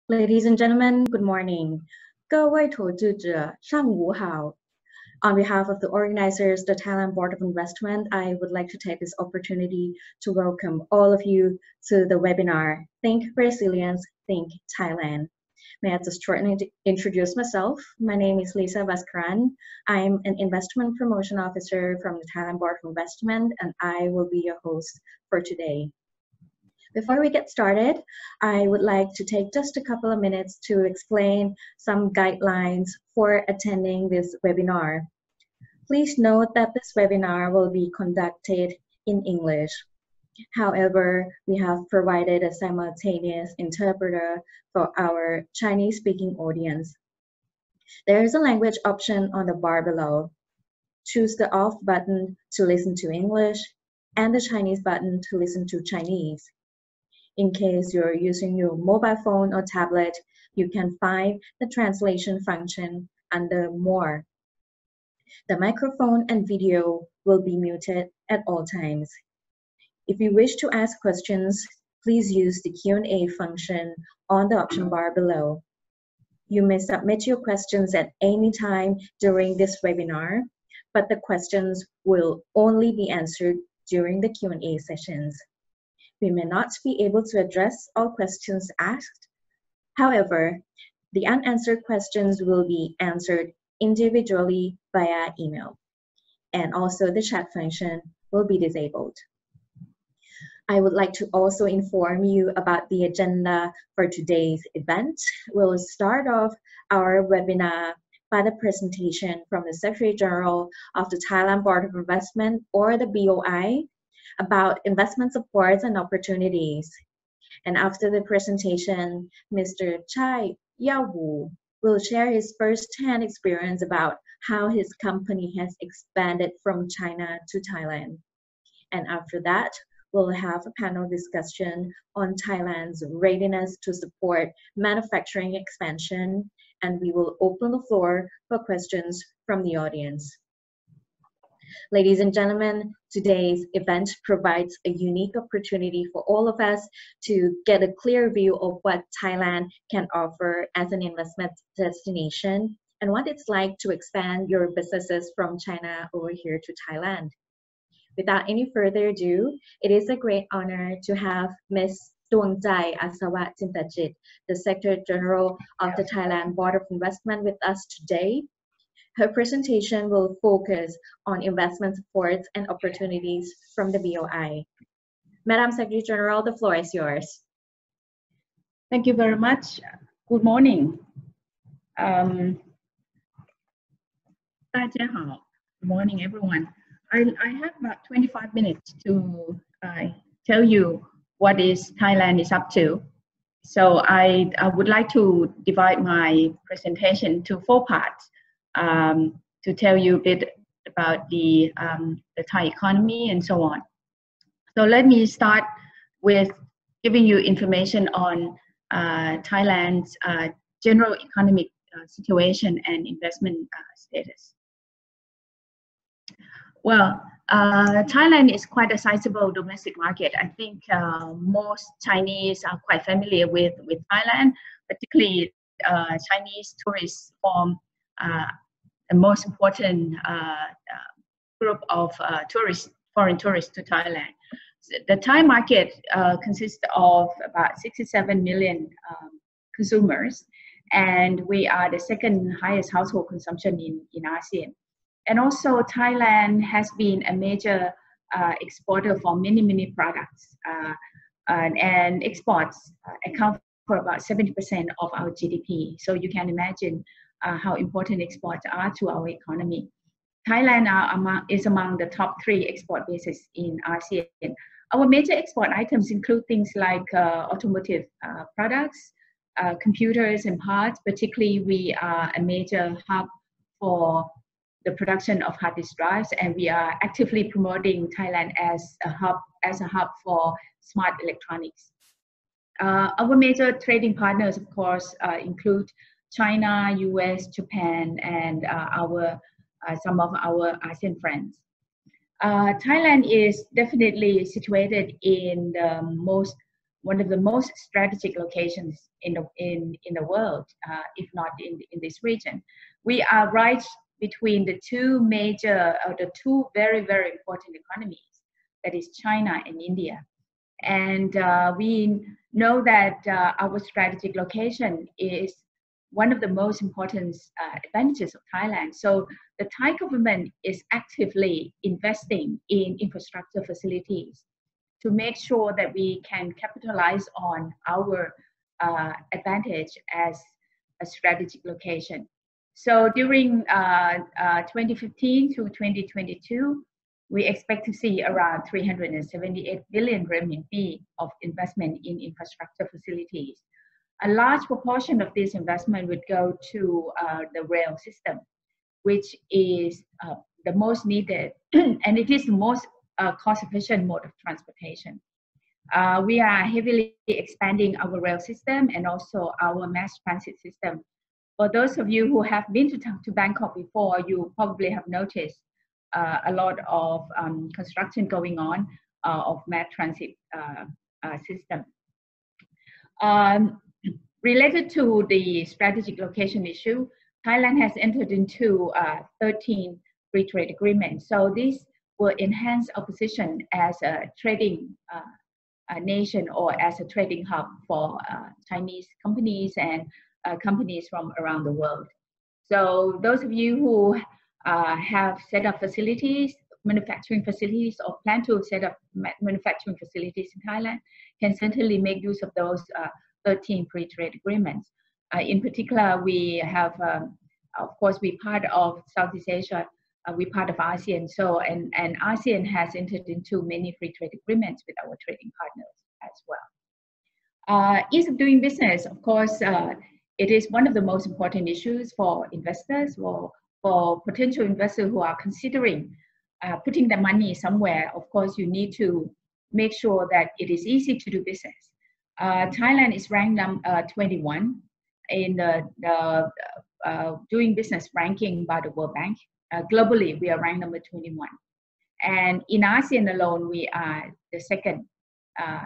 Ladies and gentlemen, good morning. 各位投资者，上午好. On behalf of the organizers, the Thailand Board of Investment, I would like to take this opportunity to welcome all of you to the webinar, Think Resilience, Think Thailand. May I just shortly introduce myself? My name is Lisa Vaskaran. I'm an investment promotion officer from the Thailand Board of Investment, and I will be your host for today. Before we get started, I would like to take just a couple of minutes to explain some guidelines for attending this webinar. Please note that this webinar will be conducted in English. However, we have provided a simultaneous interpreter for our Chinese-speaking audience. There is a language option on the bar below. Choose the off button to listen to English and the Chinese button to listen to Chinese. In case you're using your mobile phone or tablet, you can find the translation function under More. The microphone and video will be muted at all times. If you wish to ask questions, please use the Q&A function on the option bar below. You may submit your questions at any time during this webinar, but the questions will only be answered during the Q&A sessions. We may not be able to address all questions asked. However, the unanswered questions will be answered individually via email, and also the chat function will be disabled. I would like to also inform you about the agenda for today's event. We'll start off our webinar by the presentation from the Secretary General of the Thailand Board of Investment, or the BOI, about investment supports and opportunities. And after the presentation, Mr. Chai Yawu will share his first-hand experience about how his company has expanded from China to Thailand. And after that, we'll have a panel discussion on Thailand's readiness to support manufacturing expansion, and we will open the floor for questions from the audience. Ladies and gentlemen, today's event provides a unique opportunity for all of us to get a clear view of what Thailand can offer as an investment destination and what it's like to expand your businesses from China over here to Thailand. Without any further ado, it is a great honor to have Ms. Dongzai Asawat Tintajit, the Secretary General of the Thailand Board of Investment, with us today. Her presentation will focus on investment supports and opportunities from the BOI. Madam Secretary General, the floor is yours. Thank you very much. Good morning. Good morning, everyone. I have about 25 minutes to tell you what Thailand is up to. So I would like to divide my presentation to 4 parts. To tell you a bit about the Thai economy and so on. So let me start with giving you information on Thailand's general economic situation and investment status. Well, Thailand is quite a sizable domestic market. I think most Chinese are quite familiar with Thailand, particularly Chinese tourists form the most important group of foreign tourists to Thailand. The Thai market consists of about 67 million consumers, and we are the second highest household consumption in ASEAN. And also Thailand has been a major exporter for many products, and exports account for about 70% of our GDP. So you can imagine how important exports are to our economy. Thailand is among the top 3 export bases in ASEAN. Our major export items include things like automotive products, computers and parts. Particularly, we are a major hub for the production of hard disk drives, and we are actively promoting Thailand as a hub for smart electronics. Our major trading partners, of course, include China, US, Japan, and some of our ASEAN friends. Thailand is definitely situated in the most one of the most strategic locations in the world, if not in this region. We are right between the two major, the two very, very important economies, that is China and India. And we know that our strategic location is one of the most important advantages of Thailand. So the Thai government is actively investing in infrastructure facilities to make sure that we can capitalize on our advantage as a strategic location. So during 2015 to 2022, we expect to see around 378 billion renminbi of investment in infrastructure facilities. A large proportion of this investment would go to the rail system, which is the most needed, and it is the most cost-efficient mode of transportation. We are heavily expanding our rail system and also our mass transit system. For those of you who have been to Bangkok before, you probably have noticed a lot of construction going on of mass transit system. Related to the strategic location issue, Thailand has entered into 13 free trade agreements. So this will enhance our position as a trading nation or as a trading hub for Chinese companies and companies from around the world. So those of you who have set up facilities, manufacturing facilities, or plan to set up manufacturing facilities in Thailand can certainly make use of those 13 free trade agreements. In particular, we have, of course, we're part of Southeast Asia, we're part of ASEAN. So, and ASEAN has entered into many free trade agreements with our trading partners as well. Ease of doing business, of course, it is one of the most important issues for investors or for potential investors who are considering putting their money somewhere. Of course, you need to make sure that it is easy to do business. Thailand is ranked 21 in the doing business ranking by the World Bank. Globally, we are ranked number 21. And in ASEAN alone, we are the second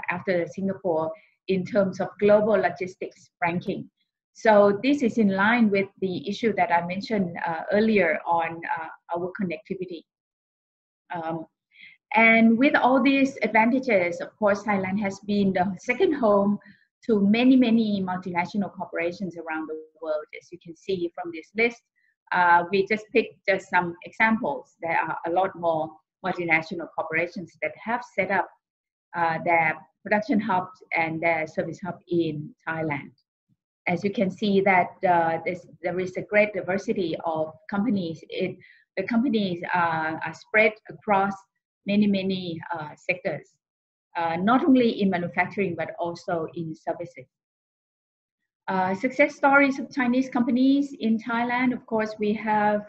after Singapore in terms of global logistics ranking. So this is in line with the issue that I mentioned earlier on our connectivity. And with all these advantages, of course, Thailand has been the second home to many, many multinational corporations around the world. As you can see from this list, we just picked just some examples. There are a lot more multinational corporations that have set up their production hubs and their service hub in Thailand. As you can see that there is a great diversity of companies. The companies are spread across many sectors, not only in manufacturing, but also in services. Success stories of Chinese companies in Thailand. Of course, we have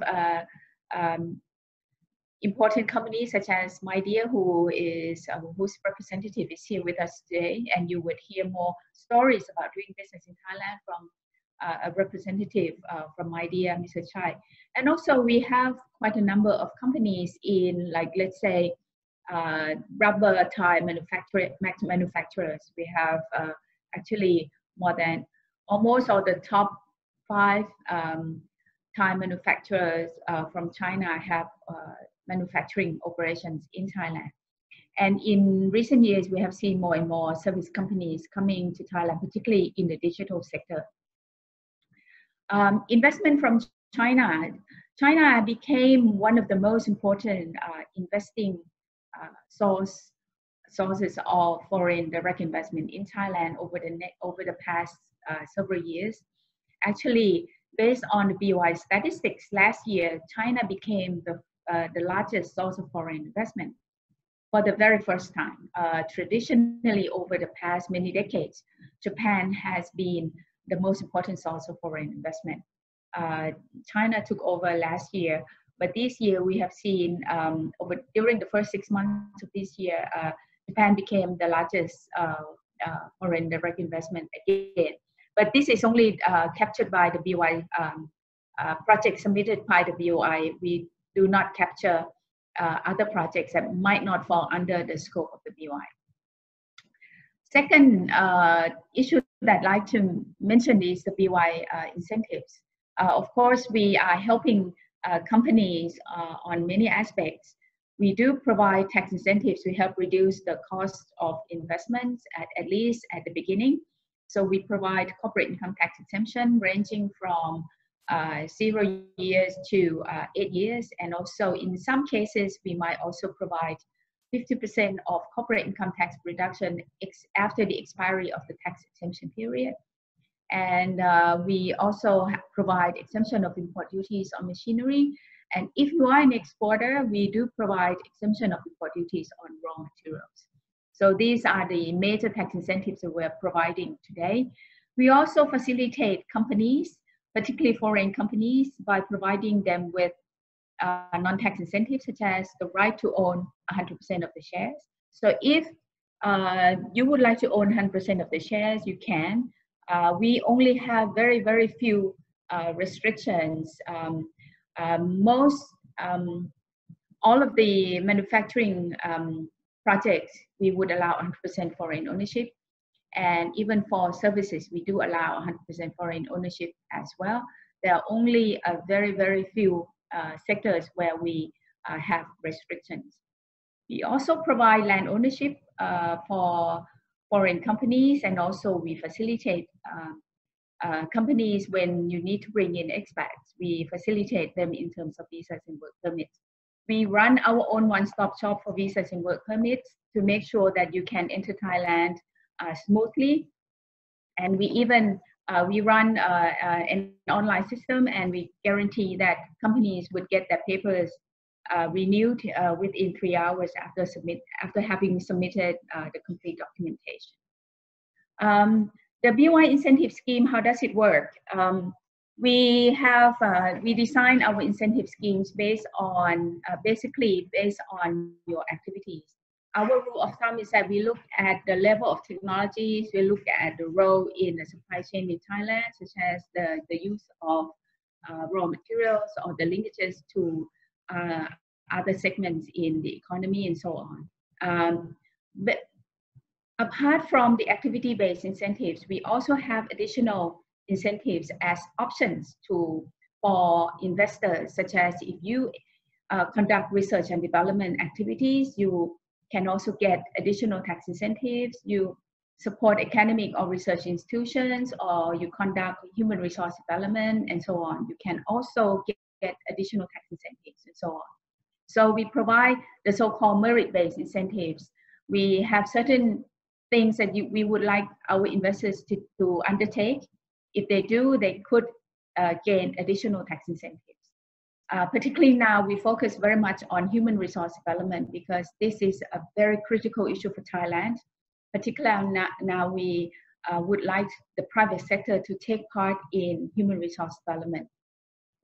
important companies such as MyDear, whose representative is here with us today, and you would hear more stories about doing business in Thailand from a representative from MyDear, Mr. Chai. And also we have quite a number of companies in, like, let's say, rubber tire manufacturers. We have actually more than almost all the top 5 tire manufacturers from China have manufacturing operations in Thailand. And in recent years, we have seen more and more service companies coming to Thailand, particularly in the digital sector. Investment from China. China became one of the most important investing sources of foreign direct investment in Thailand over the past several years. Actually, based on the BOI statistics, last year, China became the largest source of foreign investment for the very first time. Traditionally, over the past many decades, Japan has been the most important source of foreign investment. China took over last year, but this year we have seen, during the first 6 months of this year, Japan became the largest foreign direct investment again. But this is only captured by the BOI project submitted by the BOI. We do not capture other projects that might not fall under the scope of the BOI. Second issue that I'd like to mention is the BY incentives. Of course, we are helping companies on many aspects. We do provide tax incentives to help reduce the cost of investments at least at the beginning. So we provide corporate income tax exemption ranging from 0 years to 8 years. And also in some cases, we might also provide 50% of corporate income tax reduction after the expiry of the tax exemption period. And we also provide exemption of import duties on machinery. And if you are an exporter, we do provide exemption of import duties on raw materials. So these are the major tax incentives that we're providing today. We also facilitate companies, particularly foreign companies, by providing them with non-tax incentives, such as the right to own 100% of the shares. So if you would like to own 100% of the shares, you can. We only have very, very few restrictions. All of the manufacturing projects, we would allow 100% foreign ownership. And even for services, we do allow 100% foreign ownership as well. There are only a very, very few sectors where we have restrictions. We also provide land ownership for foreign companies, and also we facilitate companies when you need to bring in expats. We facilitate them in terms of visas and work permits. We run our own one-stop shop for visas and work permits to make sure that you can enter Thailand smoothly. And we even we run an online system, and we guarantee that companies would get their papers renewed within 3 hours after having submitted the complete documentation. The BY incentive scheme, how does it work? We design our incentive schemes based on basically based on your activities. Our rule of thumb is that we look at the level of technologies, we look at the role in the supply chain in Thailand, such as the use of raw materials or the linkages to other segments in the economy and so on. But apart from the activity-based incentives, we also have additional incentives as options for investors, such as if you conduct research and development activities, you can also get additional tax incentives. You support academic or research institutions, or you conduct human resource development and so on. You can also get additional tax incentives and so on. So we provide the so-called merit-based incentives. We have certain things that we would like our investors to undertake. If they do, they could gain additional tax incentives. Particularly now, we focus very much on human resource development because this is a very critical issue for Thailand. Particularly now we would like the private sector to take part in human resource development,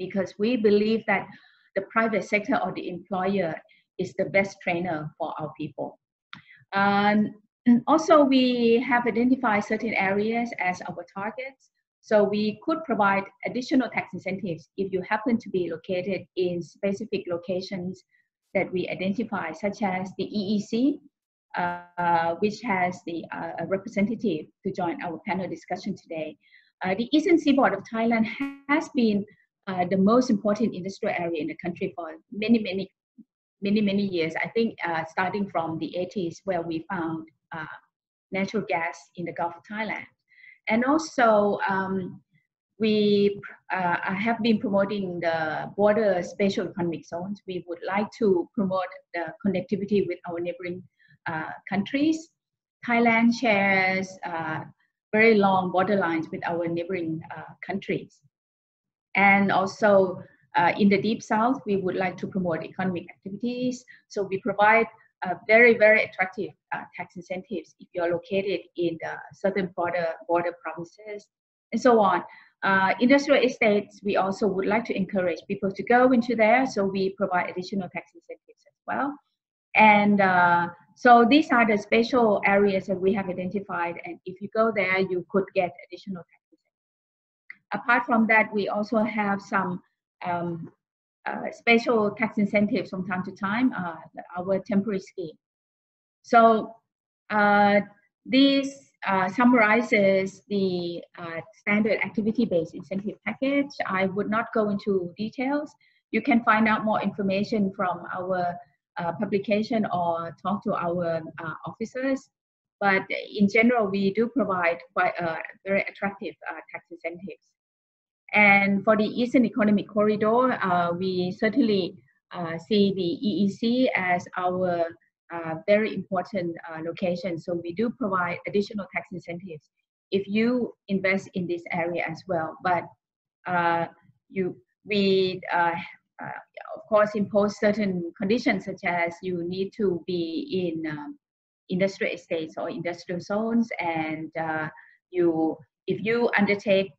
because we believe that the private sector or the employer is the best trainer for our people. Also, we have identified certain areas as our targets. So we could provide additional tax incentives if you happen to be located in specific locations that we identify, such as the EEC, which has the representative to join our panel discussion today. The Eastern Seaboard of Thailand has been the most important industrial area in the country for many years. I think starting from the 80s, where we found natural gas in the Gulf of Thailand. And also, we have been promoting the border special economic zones. We would like to promote the connectivity with our neighboring countries. Thailand shares very long borderlines with our neighboring countries. And also, in the Deep South, we would like to promote economic activities. So we provide very, very attractive tax incentives if you're located in the southern border provinces and so on. Industrial estates, we also would like to encourage people to go into there, so we provide additional tax incentives as well. And so these are the special areas that we have identified, and if you go there, you could get additional tax incentives. Apart from that, we also have some special tax incentives from time to time, our temporary scheme. So This summarizes the standard activity-based incentive package. I would not go into details. You can find out more information from our publication or talk to our officers. But in general, we do provide quite very attractive tax incentives. And for the Eastern Economic Corridor, we certainly see the EEC as our very important location. So we do provide additional tax incentives if you invest in this area as well. But we of course impose certain conditions, such as you need to be in industrial estates or industrial zones, and if you undertake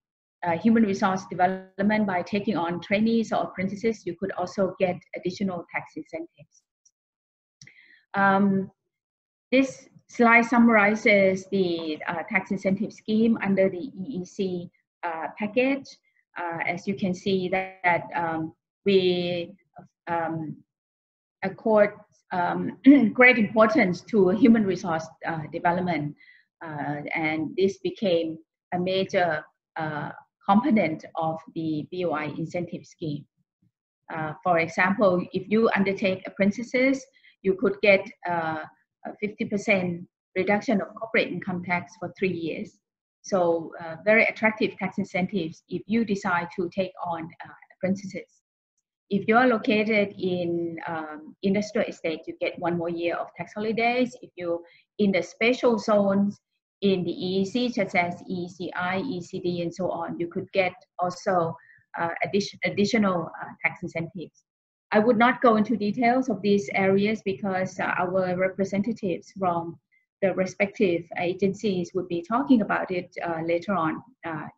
human resource development by taking on trainees or apprentices, you could also get additional tax incentives. This slide summarizes the tax incentive scheme under the EEC package. As you can see that we accord great importance to human resource development, and this became a major component of the BOI incentive scheme. For example, if you undertake apprentices, you could get a 50% reduction of corporate income tax for 3 years. So very attractive tax incentives if you decide to take on apprentices. If you're located in industrial estate, you get 1 more year of tax holidays. If you're in the special zones in the EEC, such as EECI, ECD, and so on, you could get also additional tax incentives. I would not go into details of these areas because our representatives from the respective agencies would be talking about it later on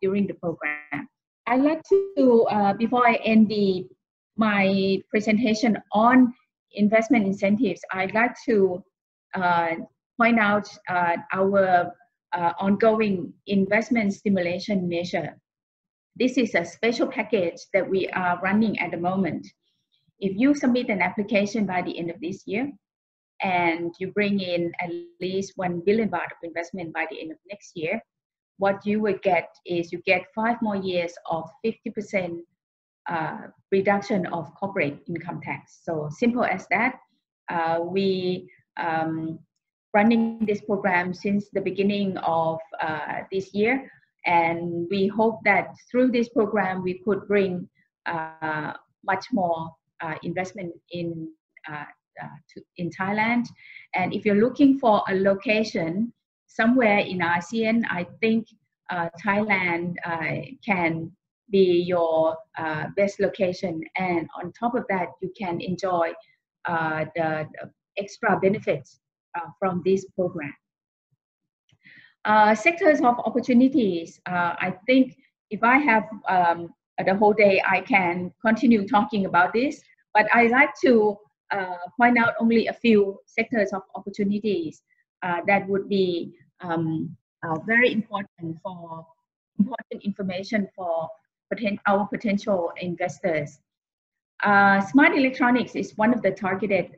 during the program. I'd like to, before I end my presentation on investment incentives, I'd like to point out our ongoing investment stimulation measure. This is a special package that we are running at the moment. If you submit an application by the end of this year and you bring in at least 1 billion baht of investment by the end of next year, what you would get is you get 5 more years of 50% reduction of corporate income tax. So simple as that. We running this program since the beginning of this year, and we hope that through this program we could bring much more investment in Thailand. And if you're looking for a location somewhere in ASEAN, I think Thailand can be your best location, and on top of that you can enjoy the extra benefits from this program. Sectors of opportunities. I think if I have the whole day, I can continue talking about this, but I like to point out only a few sectors of opportunities that would be very important information for our potential investors. Smart electronics is one of the targeted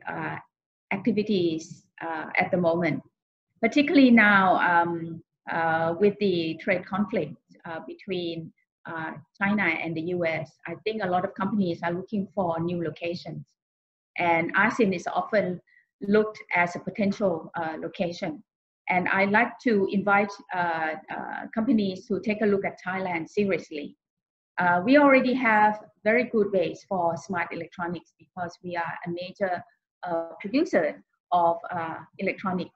activities at the moment, particularly now with the trade conflict between China and the US. I think a lot of companies are looking for new locations, and ASEAN is often looked as a potential location. And I like to invite companies to take a look at Thailand seriously. We already have very good base for smart electronics because we are a major producer of electronic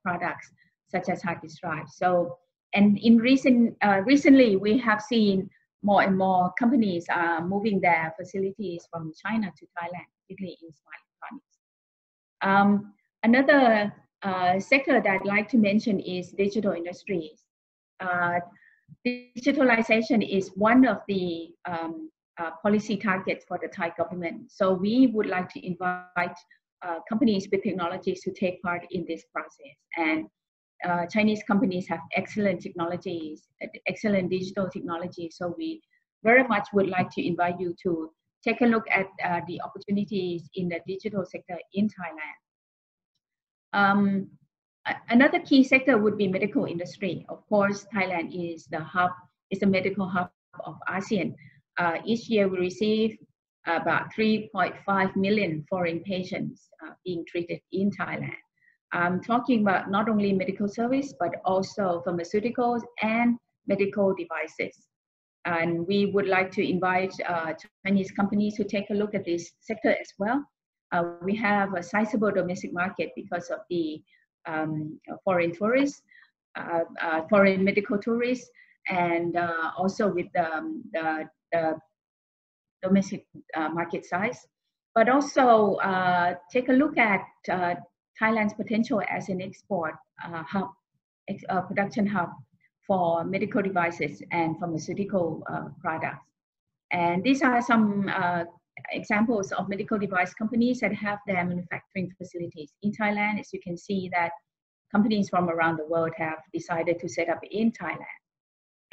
products such as hard disk drives. So, and in recently we have seen more and more companies are moving their facilities from China to Thailand, particularly in smart electronics. Another sector that I'd like to mention is digital industries. Digitalization is one of the policy targets for the Thai government. So we would like to invite companies with technologies to take part in this process. And Chinese companies have excellent technologies, excellent digital technology. So we very much would like to invite you to take a look at the opportunities in the digital sector in Thailand. Another key sector would be medical industry. Of course, Thailand is the medical hub of ASEAN. Each year we receive about 3.5 million foreign patients being treated in Thailand. I'm talking about not only medical service, but also pharmaceuticals and medical devices. And we would like to invite Chinese companies to take a look at this sector as well. We have a sizable domestic market because of the foreign tourists, foreign medical tourists, and also with the domestic market size. But also take a look at Thailand's potential as an export hub, production hub for medical devices and pharmaceutical products. And these are some examples of medical device companies that have their manufacturing facilities in Thailand. As you can see that companies from around the world have decided to set up in Thailand.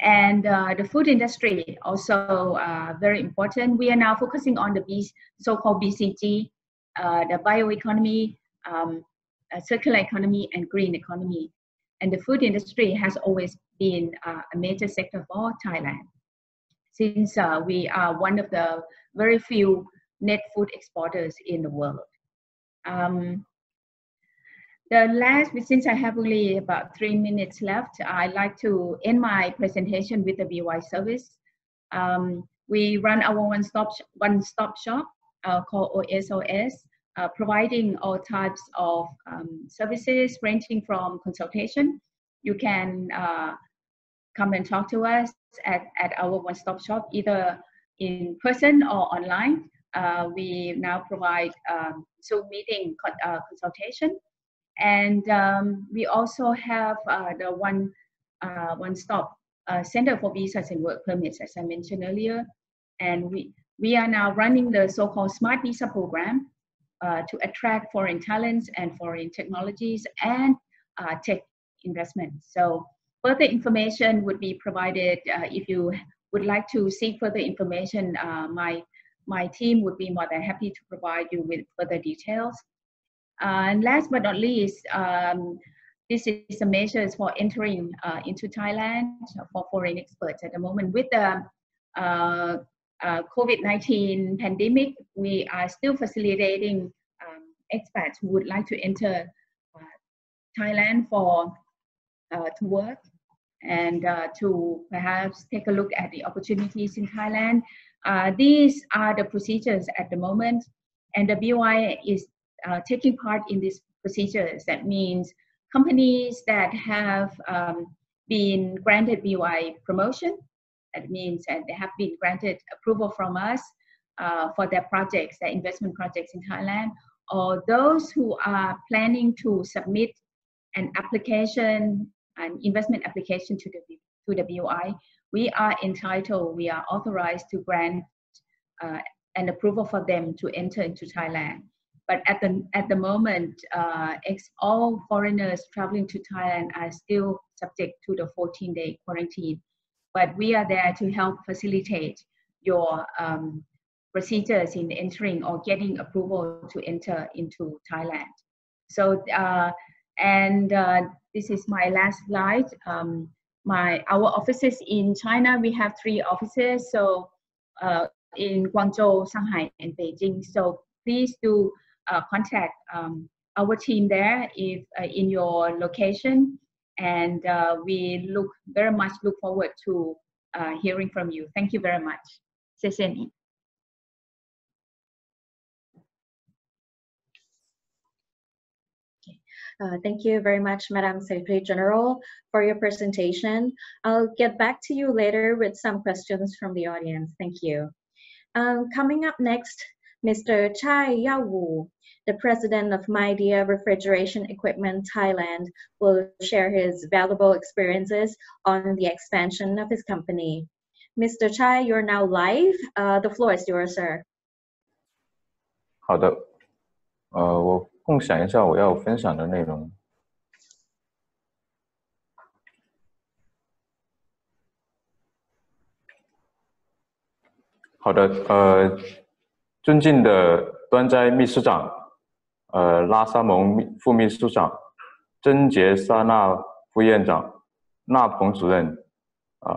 And the food industry also very important. We are now focusing on the so-called BCG, the bioeconomy, circular economy, and green economy. And the food industry has always been a major sector for Thailand, since we are one of the very few net food exporters in the world. Since I have only about 3 minutes left, I'd like to end my presentation with the BY service. We run our one-stop shop called OSOS, providing all types of services ranging from consultation. You can come and talk to us at our one-stop shop, either in person or online. We now provide Zoom meeting consultation. And we also have the one-stop center for visas and work permits, as I mentioned earlier. And we are now running the so-called Smart Visa program to attract foreign talents and foreign technologies and tech investments. So further information would be provided. If you would like to seek further information, my team would be more than happy to provide you with further details. And last but not least, this is the measures for entering into Thailand for foreign experts at the moment. With the COVID-19 pandemic, we are still facilitating expats who would like to enter Thailand to work and to perhaps take a look at the opportunities in Thailand. These are the procedures at the moment, and the BOI is taking part in these procedures. That means companies that have been granted BOI promotion, that means that they have been granted approval from us for their projects, their investment projects in Thailand, or those who are planning to submit an application, an investment application to the BOI, we are entitled, we are authorized to grant an approval for them to enter into Thailand. But at the moment, all foreigners traveling to Thailand are still subject to the 14-day quarantine. But we are there to help facilitate your procedures in entering or getting approval to enter into Thailand. So, this is my last slide. Our offices in China, we have 3 offices. So in Guangzhou, Shanghai, and Beijing. So please do contact our team there if in your location, and we very much look forward to hearing from you. Thank you very much. 谢谢你. Thank you very much, Madam Secretary General, for your presentation. I'll get back to you later with some questions from the audience. Thank you. Coming up next, Mr. Chai Yawu, the president of MyDear Refrigeration Equipment Thailand, will share his valuable experiences on the expansion of his company. Mr. Chai, you're now live. The floor is yours, sir. 好的，我共享一下我要分享的内容。好的，尊敬的端斋秘书长，拉萨蒙副秘书长，贞杰莎娜副院长、纳鹏主任、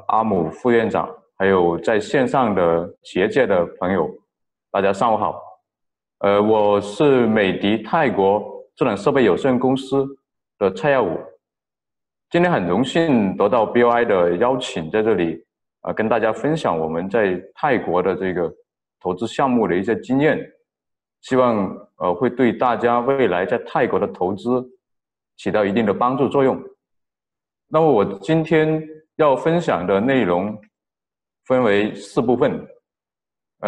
阿姆副院长，还有在线上的企业界的朋友，大家上午好。我是美的泰国智能设备有限公司的蔡耀武，今天很荣幸得到 BOI 的邀请，在这里跟大家分享我们在泰国的这个投资项目的一些经验，希望会对大家未来在泰国的投资起到一定的帮助作用。那么我今天要分享的内容分为4部分，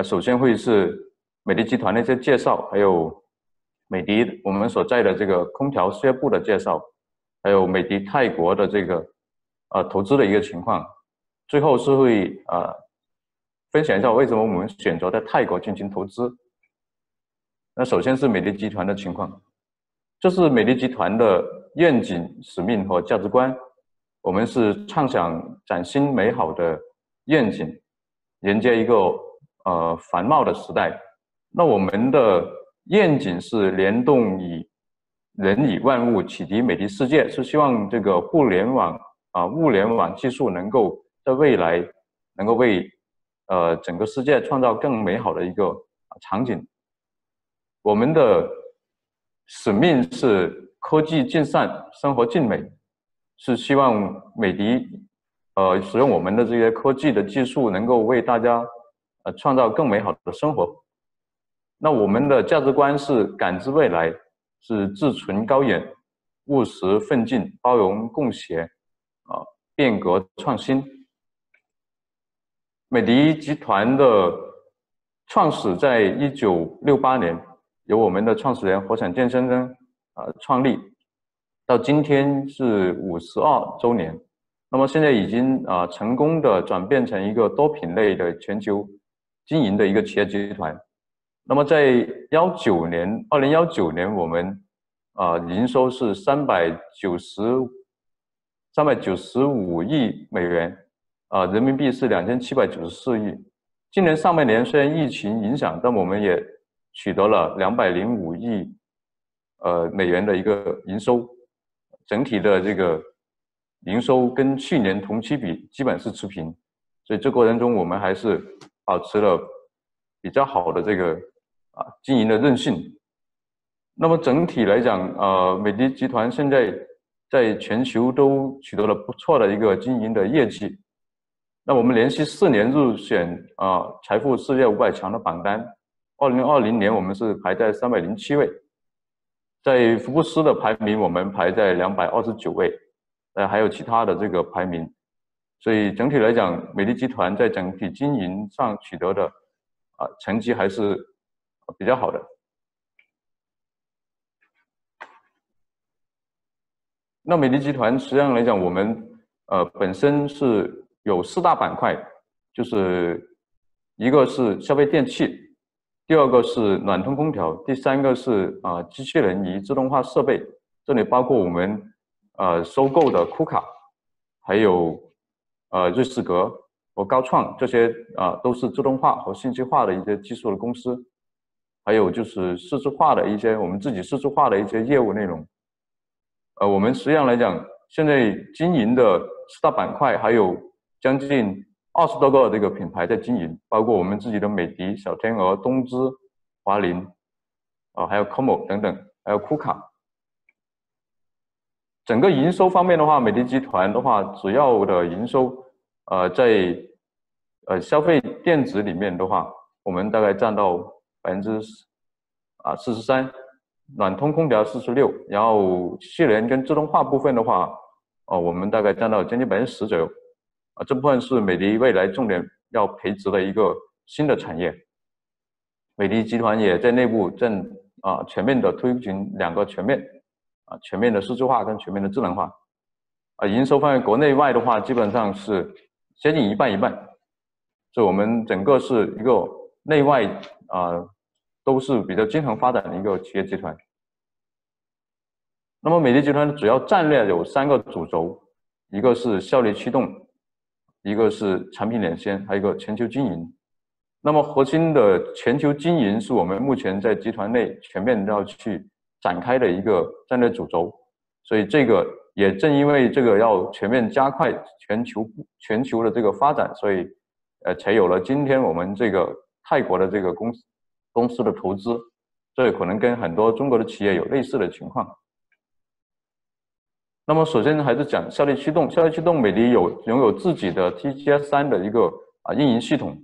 首先会是美的集团的一些介绍，还有美的我们所在的这个空调事业部的介绍，还有美的泰国的这个投资的一个情况，最后是会分享一下为什么我们选择在泰国进行投资。那首先是美的集团的情况，这是美的集团的愿景、使命和价值观。我们是畅想崭新美好的愿景，迎接一个繁茂的时代。那我们的愿景是联动人与万物，启迪美的世界，是希望这个物联网技术能够在未来能够为整个世界创造更美好的一个场景。我们的使命是科技尽善，生活尽美，是希望美的使用我们的这些科技的技术，能够为大家创造更美好的生活。那我们的价值观是感知未来，是志存高远，务实奋进，包容共协，变革创新。美的集团的创始在1968年，由我们的创始人侯闪健先生创立，到今天是52周年。那么现在已经成功的转变成一个多品类的全球经营的一个企业集团。那么在2019年，我们营收是395亿美元，人民币是2794亿。今年上半年虽然疫情影响，但我们也取得了205亿美元的一个营收，整体的这个营收跟去年同期比基本是持平，所以这过程中我们还是保持了比较好的这个经营的韧性。那么整体来讲，美的集团现在在全球都取得了不错的一个经营的业绩。那我们连续4年入选财富世界500强的榜单，2020年我们是排在307位，在福布斯的排名我们排在229位，还有其他的这个排名。所以整体来讲，美的集团在整体经营上取得的成绩还是比较好的。那美的集团实际上来讲，我们本身是有4大板块，就是一个是消费电器，第2个是暖通空调，第3个是机器人与自动化设备。这里包括我们收购的库卡，还有瑞士格和高创，这些都是自动化和信息化的一些技术的公司。还有就是数字化的一些我们自己数字化的一些业务内容。我们实际上来讲，现在经营的4大板块还有将近20多个这个品牌在经营，包括我们自己的美的、小天鹅、东芝、华林，还有 Como 等等，还有库卡。整个营收方面的话，美的集团的话，主要的营收在消费电子里面的话，我们大概占到43%，暖通空调46%，然后机器人跟自动化部分的话，我们大概占到将近10%左右。这部分是美的未来重点要培植的一个新的产业。美的集团也在内部正全面的推行2个全面的数字化跟全面的智能化。营收方面，国内外的话基本上是接近一半一半，所以我们整个是一个内外都是比较均衡发展的一个企业集团。那么美的集团的主要战略有3个主轴，一个是效率驱动，一个是产品领先，还有一个全球经营。那么核心的全球经营是我们目前在集团内全面要去展开的一个战略主轴。所以这个也正因为这个要全面加快全球的这个发展，所以才有了今天我们这个泰国的这个公司的投资，这可能跟很多中国的企业有类似的情况。那么首先还是讲效率驱动，效率驱动美的拥有自己的 TGS3的一个运营系统，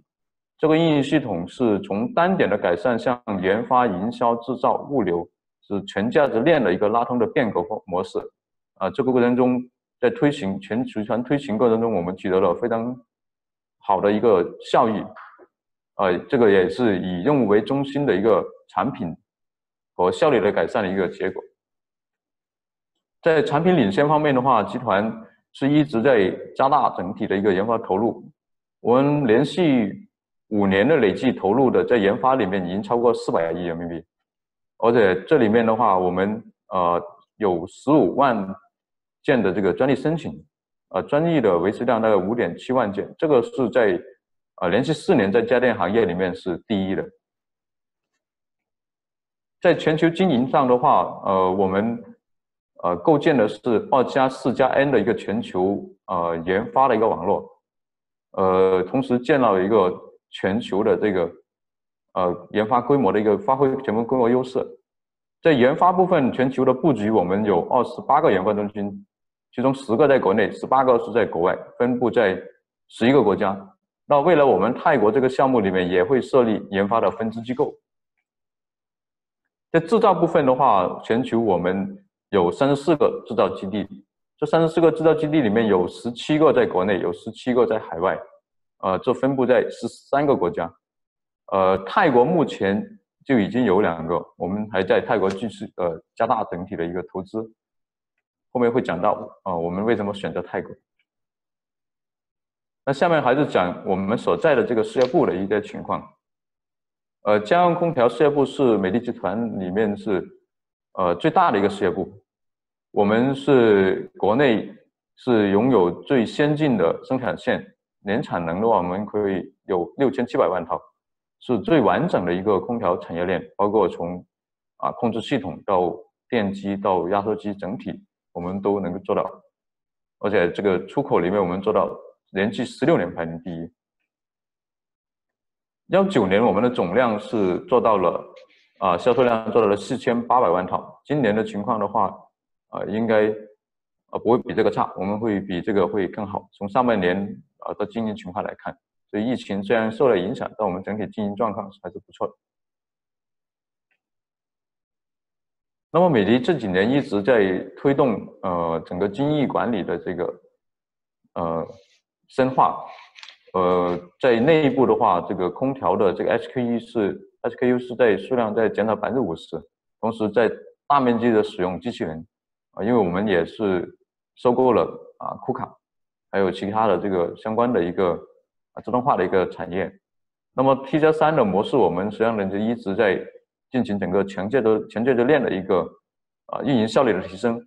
这个运营系统是从单点的改善向研发、营销、制造、物流，是全价值链的一个拉通的变革模式。这个过程中，在全球推行过程中，我们取得了非常好的一个效益。这个也是以任务为中心的一个产品和效率的改善的一个结果。在产品领先方面的话，集团是一直在加大整体的一个研发投入。我们连续5年的累计投入的在研发里面已经超过400亿人民币，而且这里面的话，我们有15万件的这个专利申请，专利的维持量大概5.7万件，这个是在连续4年在家电行业里面是第一的。在全球经营上的话，我们构建的是2+4+N 的一个全球研发的一个网络，同时建了一个全球的这个研发规模的一个发挥全部规模优势。在研发部分，全球的布局我们有28个研发中心，其中10个在国内，18个是在国外，分布在11个国家。那未来我们泰国这个项目里面也会设立研发的分支机构。在制造部分的话，全球我们有34个制造基地，这34个制造基地里面有17个在国内，有17个在海外，这分布在13个国家。泰国目前就已经有2个，我们还在泰国继续加大整体的一个投资。后面会讲到我们为什么选择泰国。那下面还是讲我们所在的这个事业部的一些情况。家用空调事业部是美的集团里面是最大的一个事业部，我们是国内是拥有最先进的生产线，年产能的话我们可以有6700万套，是最完整的一个空调产业链，包括从控制系统到电机到压缩机整体我们都能够做到，而且这个出口里面我们做到连续16年排名第一。19年我们的总量是做到了销售量做到了4800万套，今年的情况的话应该不会比这个差，我们会比这个会更好。从上半年的经营情况来看，所以疫情虽然受了影响，但我们整体经营状况还是不错的。那么美的这几年一直在推动整个精益管理的这个深化。在内部的话，这个空调的这个 SKU 是在数量在减少50%，同时在大面积的使用机器人因为我们也是收购了库卡，还有其他的这个相关的一个自动化的一个产业。那么 T+3 的模式，我们实际上呢就一直在进行整个全界的链的一个运营效率的提升，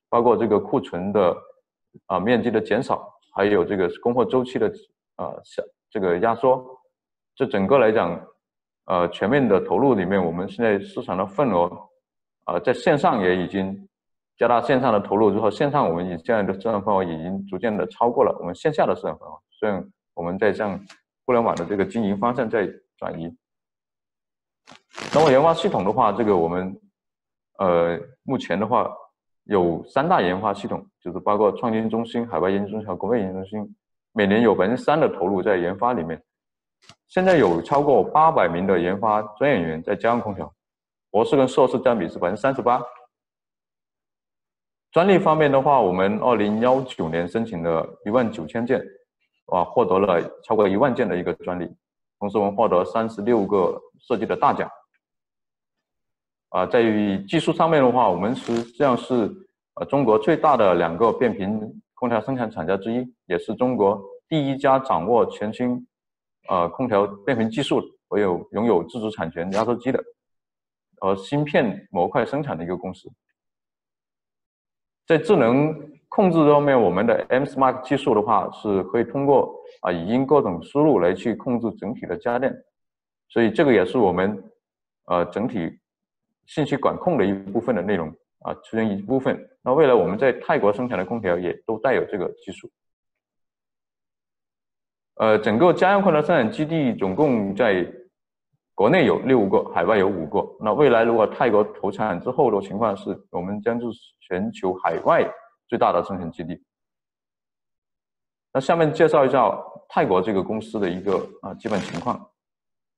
包括这个库存的面积的减少，还有这个供货周期的这个压缩，这整个来讲全面的投入里面，我们现在市场的份额在线上也已经加大线上的投入之后，线上我们现在的市场份额已经逐渐的超过了我们线下的市场份额，虽然我们在向互联网的这个经营方向在转移。那么研发系统的话，这个我们目前的话有3大研发系统，就是包括创新中心、海外研究中心和国内研究中心，每年有3%的投入在研发里面。现在有超过800名的研发专业人员在家用空调，博士跟硕士占比是38%。专利方面的话，我们2019年申请了19000件，获得了超过1万件的一个专利，同时我们获得36个设计的大奖。在于技术上面的话，我们实际上是中国最大的2个变频空调生产厂家之一，也是中国第一家掌握全新空调变频技术和拥有自主产权压缩机的芯片模块生产的一个公司。在智能控制方面，我们的 M-Smart 技术的话是可以通过语音各种输入来去控制整体的家电，所以这个也是我们整体信息管控的一部分的内容。出现一部分。那未来我们在泰国生产的空调也都带有这个技术。整个家用空调生产基地总共在国内有6个，海外有5个。那未来如果泰国投产之后的情况是，我们将是全球海外最大的生产基地。那下面介绍一下泰国这个公司的一个基本情况。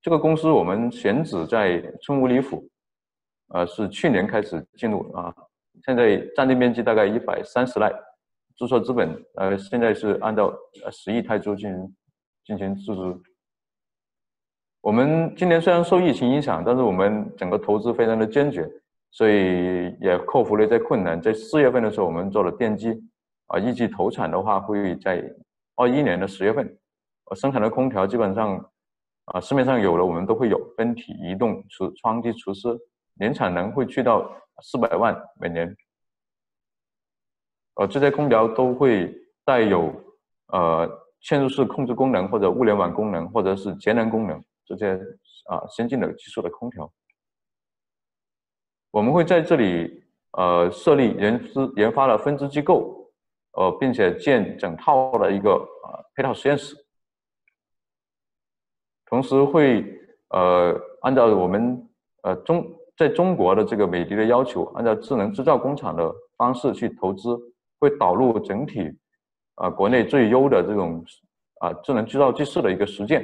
这个公司我们选址在春武里府，是去年开始进入现在占地面积大概130来，注册资本现在是按照10亿泰铢进行注资。我们今年虽然受疫情影响，但是我们整个投资非常的坚决，所以也克服了一些困难。在4月份的时候，我们做了奠基，预计投产的话会在21年的10月份。生产的空调基本上市面上有的我们都会有，分体、移动、窗机、除湿，年产能会去到400万每年。这些空调都会带有嵌入式控制功能，或者物联网功能，或者是节能功能，这些先进的技术的空调。我们会在这里设立研发的分支机构，并且建整套的一个配套实验室。同时会按照我们在中国的这个美的的要求，按照智能制造工厂的方式去投资，会导入整体国内最优的这种智能制造技术的一个实践，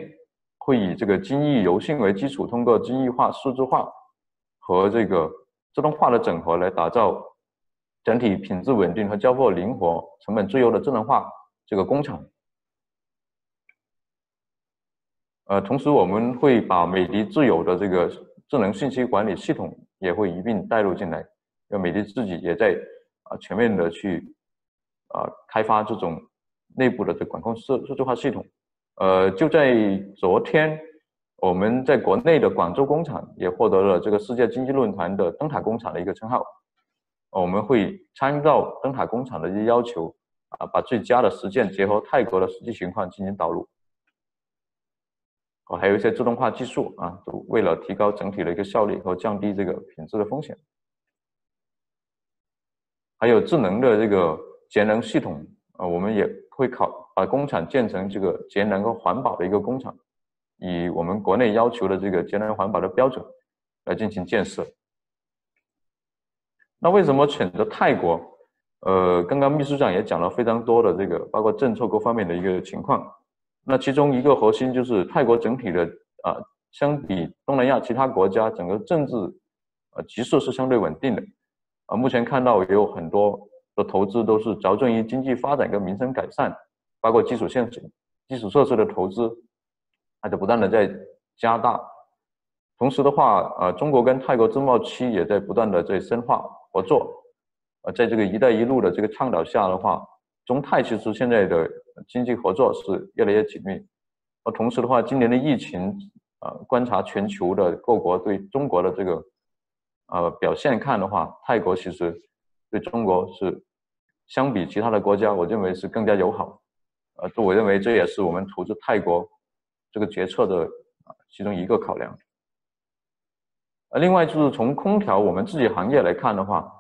会以这个精益柔性为基础，通过精益化、数字化和这个自动化的整合来打造整体品质稳定和交付灵活、成本最优的智能化这个工厂。同时我们会把美的自有的这个智能信息管理系统也会一并带入进来，因为美的自己也在全面的去开发这种内部的这管控数字化系统。就在昨天，我们在国内的广州工厂也获得了这个世界经济论坛的灯塔工厂的一个称号。我们会参照灯塔工厂的一些要求把最佳的实践结合泰国的实际情况进行导入。还有一些自动化技术都为了提高整体的一个效率和降低这个品质的风险。还有智能的这个节能系统我们也会把工厂建成这个节能和环保的一个工厂，以我们国内要求的这个节能环保的标准来进行建设。那为什么选择泰国？刚刚秘书长也讲了非常多的这个包括政策各方面的一个情况。那其中一个核心就是泰国整体的相比东南亚其他国家，整个政治局势是相对稳定的。目前看到也有很多的投资都是着重于经济发展跟民生改善，包括基础设施的投资，就不断的在加大。同时的话，中国跟泰国自贸区也在不断的在深化合作。在这个“一带一路”的这个倡导下的话，中泰其实现在的经济合作是越来越紧密。同时的话，今年的疫情观察全球的各国对中国的这个表现看的话，泰国其实对中国是相比其他的国家，我认为是更加友好。我认为这也是我们投资泰国这个决策的其中一个考量。另外就是从空调我们自己行业来看的话，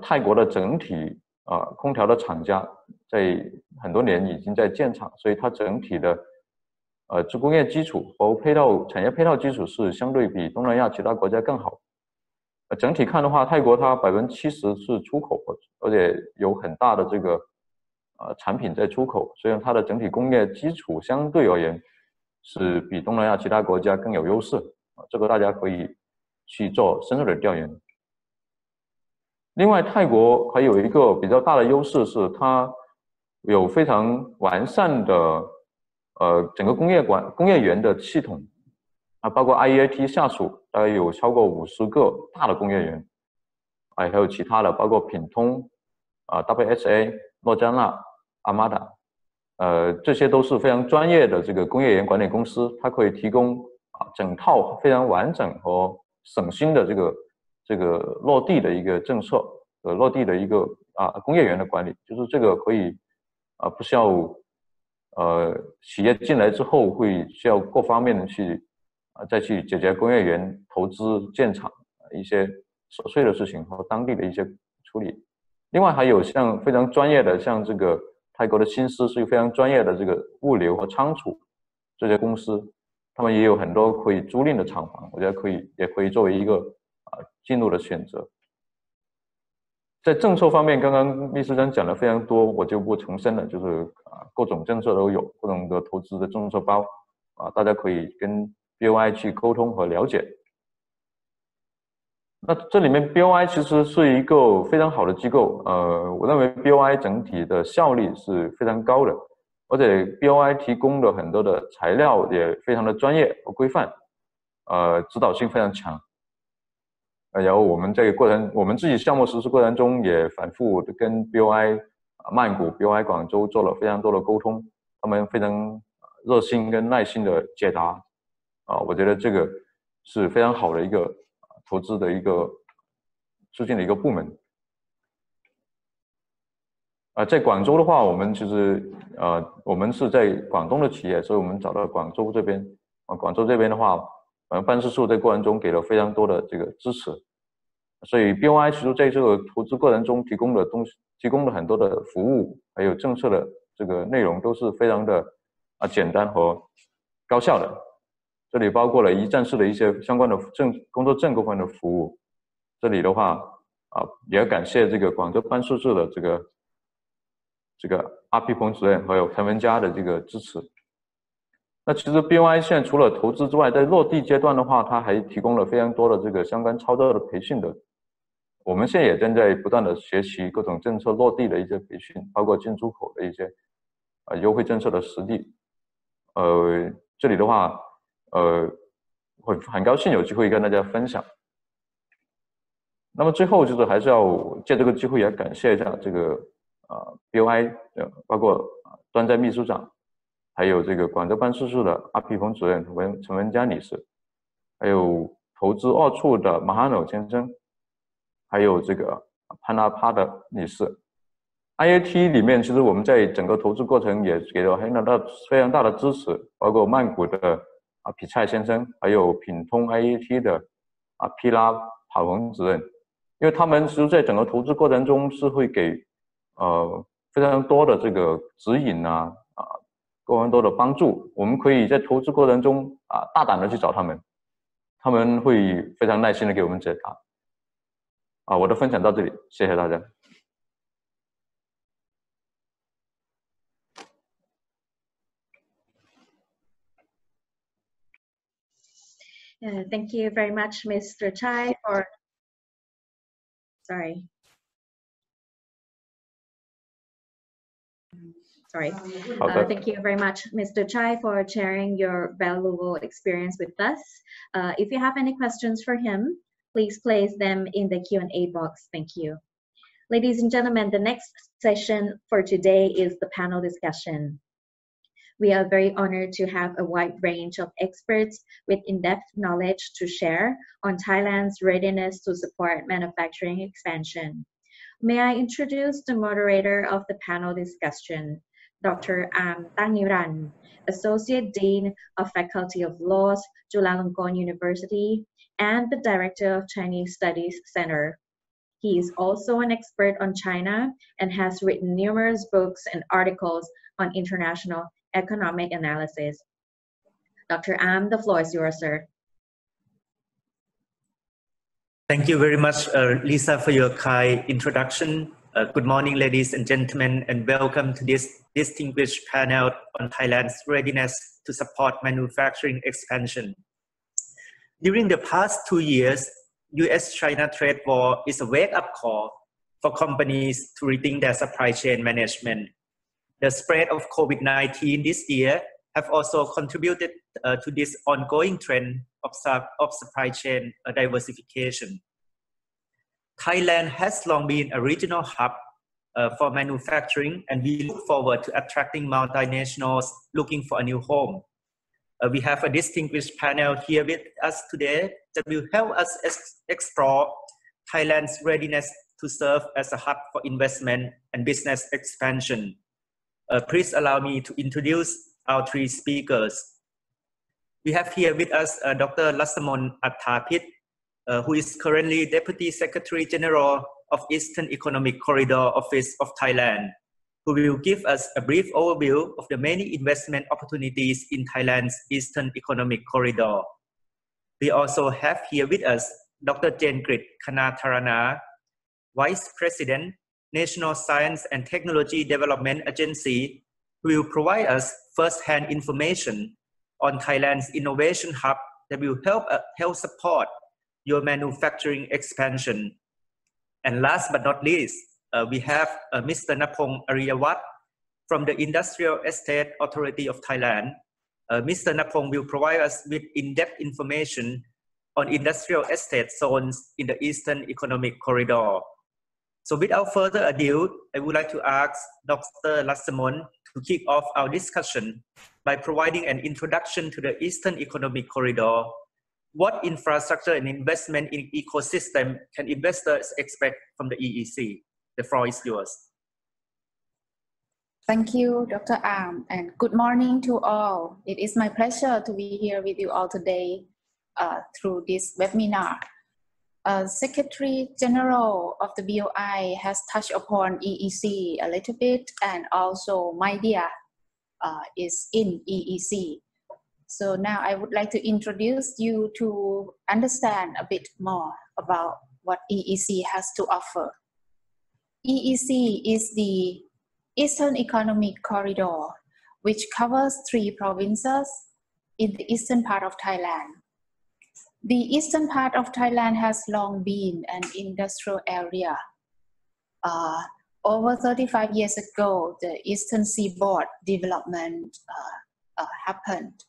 泰国的整体空调的厂家在很多年已经在建厂，所以它整体的工业基础和产业配套基础是相对比东南亚其他国家更好。整体看的话，泰国它70%是出口，而且有很大的这个产品在出口，所以它的整体工业基础相对而言是比东南亚其他国家更有优势。这个大家可以去做深入的调研。另外，泰国还有一个比较大的优势是它有非常完善的整个工业园的系统包括 IEAT 下属大概有超过50个大的工业园，还有其他的包括品通WSA、诺加纳、阿玛达，这些都是非常专业的这个工业园管理公司，它可以提供整套非常完整和省心的这个落地的一个政策，落地的一个工业园的管理，就是这个可以不需要企业进来之后会需要各方面的去再去解决工业园投资建厂一些琐碎的事情和当地的一些处理。另外还有像非常专业的，像这个泰国的新思是非常专业的这个物流和仓储这些公司，他们也有很多可以租赁的厂房，我觉得也可以作为一个进入的选择。在政策方面，刚刚秘书长讲的非常多，我就不重申了，就是各种政策都有，各种的投资的政策包大家可以跟 BOI 去沟通和了解。那这里面 BOI 其实是一个非常好的机构，我认为 BOI 整体的效率是非常高的，而且 BOI 提供的很多的材料也非常的专业和规范，指导性非常强。然后我们这个过程，我们自己项目实施过程中也反复跟 BOI 曼谷、BOI 广州做了非常多的沟通，他们非常热心跟耐心的解答，我觉得这个是非常好的一个投资的一个促进的一个部门。在广州的话，我们其实我们是在广东的企业，所以我们找到广州这边。广州这边的话，办事处在过程中给了非常多的这个支持，所以 BOI 其实在这个投资过程中提供的很多的服务，还有政策的这个内容都是非常的简单和高效的。这里包括了一站式的一些相关的工作证部分的服务。这里的话也要感谢这个广州办事处的这个阿皮彭主任还有陈文佳的这个支持。那其实 BOI 现在除了投资之外，在落地阶段的话，它还提供了非常多的这个相关操作的培训的。我们现在也正在不断的学习各种政策落地的一些培训，包括进出口的一些优惠政策的实地。这里的话会很高兴有机会跟大家分享。那么最后就是还是要借这个机会也感谢一下这个BOI 包括端在秘书长，还有这个广州办事处的阿皮彭主任陈文佳女士，还有投资二处的马哈努先生，还有这个潘拉帕的女士。IAT 里面其实我们在整个投资过程也给了非常大的支持，包括曼谷的皮蔡先生，还有品通 IAT 的皮拉跑龙主任，因为他们其实在整个投资过程中是会给非常多的这个指引非常多的帮助，我们可以在投资过程中大胆的去找他们，他们会非常耐心的给我们解答。我的分享到这里，谢谢大家。Thank you very much, Mr. Chai, for sorry. Thank you very much, Mr. Chai, for sharing your valuable experience with us. If you have any questions for him, please place them in the Q&A box. Thank you. Ladies and gentlemen, the next session for today is the panel discussion. We are very honored to have a wide range of experts with in-depth knowledge to share on Thailand's readiness to support manufacturing expansion. May I introduce the moderator of the panel discussion, Dr. Tangniran, Associate Dean of Faculty of Laws, Chulalongkorn University, and the Director of Chinese Studies Center. He is also an expert on China and has written numerous books and articles on international economic analysis. Dr. Am, the floor is yours, sir. Thank you very much, Lisa, for your kind introduction. Good morning, ladies and gentlemen, and welcome to this distinguished panel on Thailand's readiness to support manufacturing expansion. During the past 2 years, US-China trade war is a wake-up call for companies to rethink their supply chain management. The spread of COVID-19 this year have also contributed to this ongoing trend of supply chain diversification. Thailand has long been a regional hub for manufacturing, and we look forward to attracting multinationals looking for a new home. We have a distinguished panel here with us today that will help us explore Thailand's readiness to serve as a hub for investment and business expansion. Please allow me to introduce our 3 speakers. We have here with us Dr. Lassamon Attapit, who is currently Deputy Secretary General of Eastern Economic Corridor Office of Thailand, who will give us a brief overview of the many investment opportunities in Thailand's Eastern Economic Corridor. We also have here with us Dr. Jengrit Kanatharana, Vice President, National Science and Technology Development Agency, who will provide us first-hand information on Thailand's innovation hub that will help support your manufacturing expansion. And last but not least, we have Mr. Napong Ariyawat from the Industrial Estate Authority of Thailand. Mr. Napong will provide us with in-depth information on industrial estate zones in the Eastern Economic Corridor. So without further ado, I would like to ask Dr. Lassamon to kick off our discussion by providing an introduction to the Eastern Economic Corridor. What infrastructure and investment in ecosystem can investors expect from the EEC? The floor is yours. Thank you, Dr. Am, and good morning to all. It is my pleasure to be here with you all today through this webinar. Secretary General of the BOI has touched upon EEC a little bit, and also media is in EEC. So now I would like to introduce you to understand a bit more about what EEC has to offer. EEC is the Eastern Economic Corridor, which covers 3 provinces in the eastern part of Thailand. The eastern part of Thailand has long been an industrial area. Over 35 years ago, the Eastern Seaboard development happened.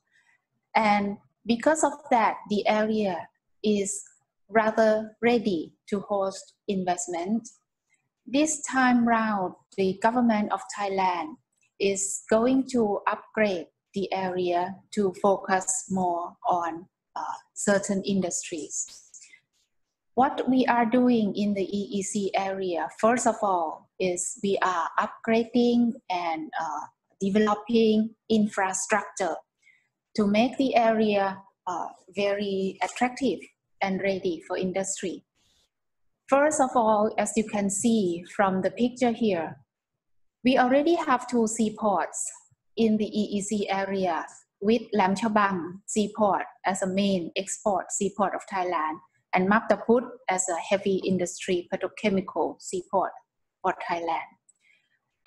And because of that, the area is rather ready to host investment. This time round, the government of Thailand is going to upgrade the area to focus more on certain industries. What we are doing in the EEC area, first of all, is we are upgrading and developing infrastructure to make the area very attractive and ready for industry. First of all, as you can see from the picture here, we already have 2 seaports in the EEC area, with Lam Chabang seaport as a main export seaport of Thailand, and Maptaput as a heavy industry petrochemical seaport for Thailand.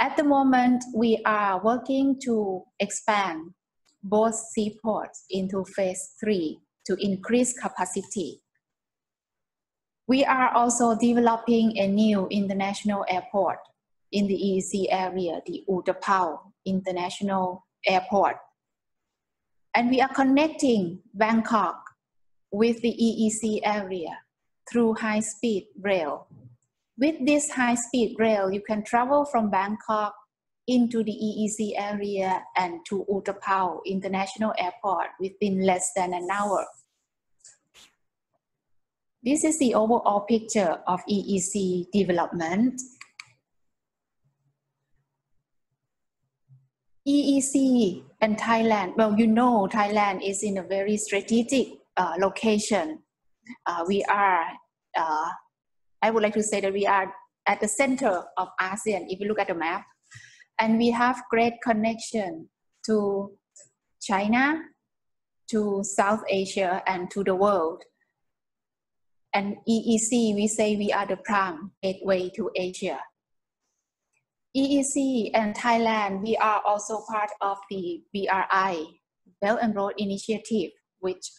At the moment, we are working to expand both seaports into phase 3 to increase capacity. We are also developing a new international airport in the EEC area, the Utapao International Airport. And we are connecting Bangkok with the EEC area through high-speed rail. With this high-speed rail, you can travel from Bangkok into the EEC area and to Utapao International Airport within less than an hour. This is the overall picture of EEC development. EEC and Thailand, well, you know Thailand is in a very strategic location. I would like to say that we are at the center of ASEAN, if you look at the map. And we have great connection to China, to South Asia, and to the world. And EEC, we say we are the prime gateway to Asia. EEC and Thailand, we are also part of the BRI, Belt and Road Initiative, which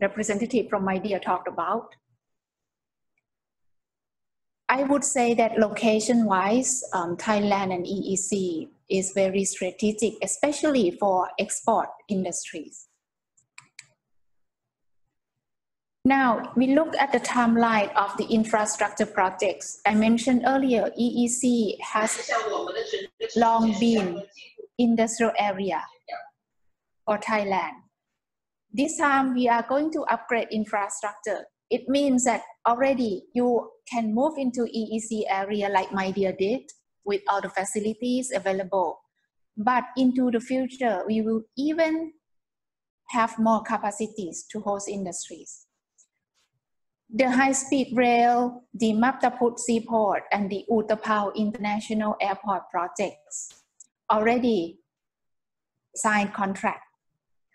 representative from media talked about. I would say that location-wise, Thailand and EEC is very strategic, especially for export industries. Now, we look at the timeline of the infrastructure projects. I mentioned earlier, EEC has long been industrial area for Thailand. This time, we are going to upgrade infrastructure. It means that already you can move into EEC area like my dear did with all the facilities available. But into the future, we will even have more capacities to host industries. The high-speed rail, the Maptaput Seaport, and the Utapao International Airport projects already signed contract.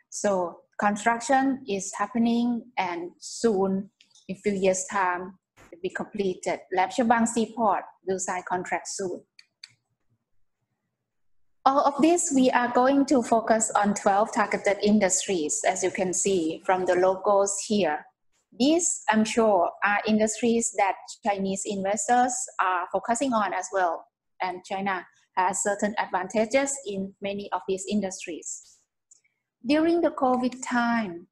So construction is happening, and soon, in a few years' time, it will be completed. Lam Chabang Seaport will sign contract soon. All of this, we are going to focus on 12 targeted industries, as you can see from the logos here. These, I'm sure, are industries that Chinese investors are focusing on as well, and China has certain advantages in many of these industries. During the COVID time,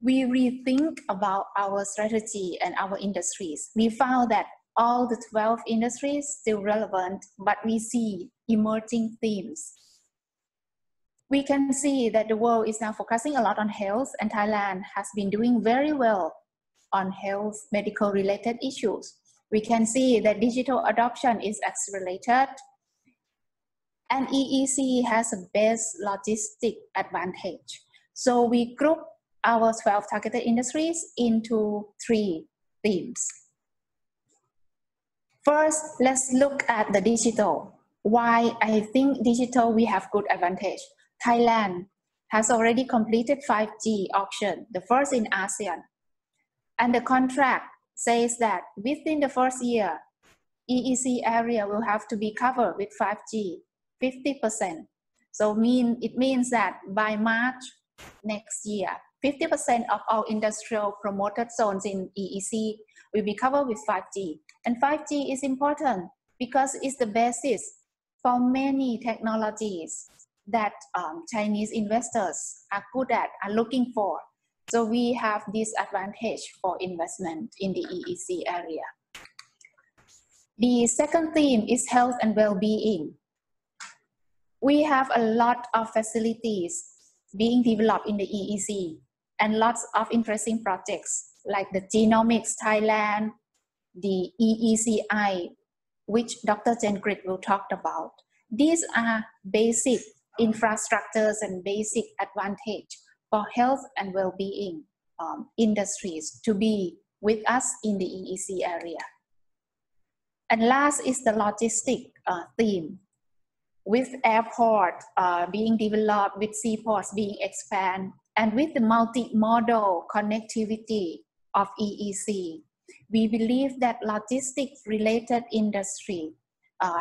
we rethink about our strategy and our industries. We found that all the 12 industries still relevant, but we see emerging themes. We can see that the world is now focusing a lot on health, and Thailand has been doing very well on health, medical related issues. We can see that digital adoption is accelerated, and EEC has a best logistic advantage. So we group our 12 targeted industries into 3 themes. First, let's look at the digital. Why I think digital we have good advantage. Thailand has already completed 5G auction, the first in ASEAN. And the contract says that within the first year, EEC area will have to be covered with 5G, 50%. So it means that by March next year, 50% of our industrial promoted zones in EEC will be covered with 5G. And 5G is important because it's the basis for many technologies that Chinese investors are good at, are looking for. So we have this advantage for investment in the EEC area. The second theme is health and well-being. We have a lot of facilities being developed in the EEC and lots of interesting projects like the Genomics Thailand, the EECI, which Dr. Jengrit will talk about. These are basic infrastructures and basic advantage for health and well-being industries to be with us in the EEC area. And last is the logistic theme. With airport being developed, with seaports being expanded, and with the multimodal connectivity of EEC, we believe that logistics related industry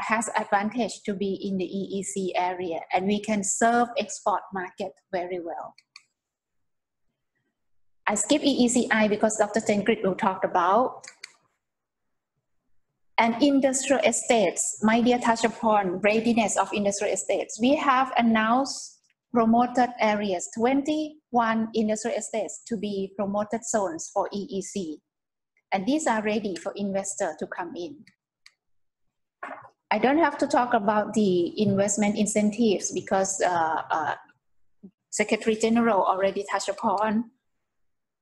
has advantage to be in the EEC area, and we can serve export market very well. I skip EECI because Dr. Jengrit will talk about. And industrial estates, my dear touch upon readiness of industrial estates. We have announced promoted areas, 21 industrial estates to be promoted zones for EEC. And these are ready for investors to come in. I don't have to talk about the investment incentives because Secretary General already touched upon.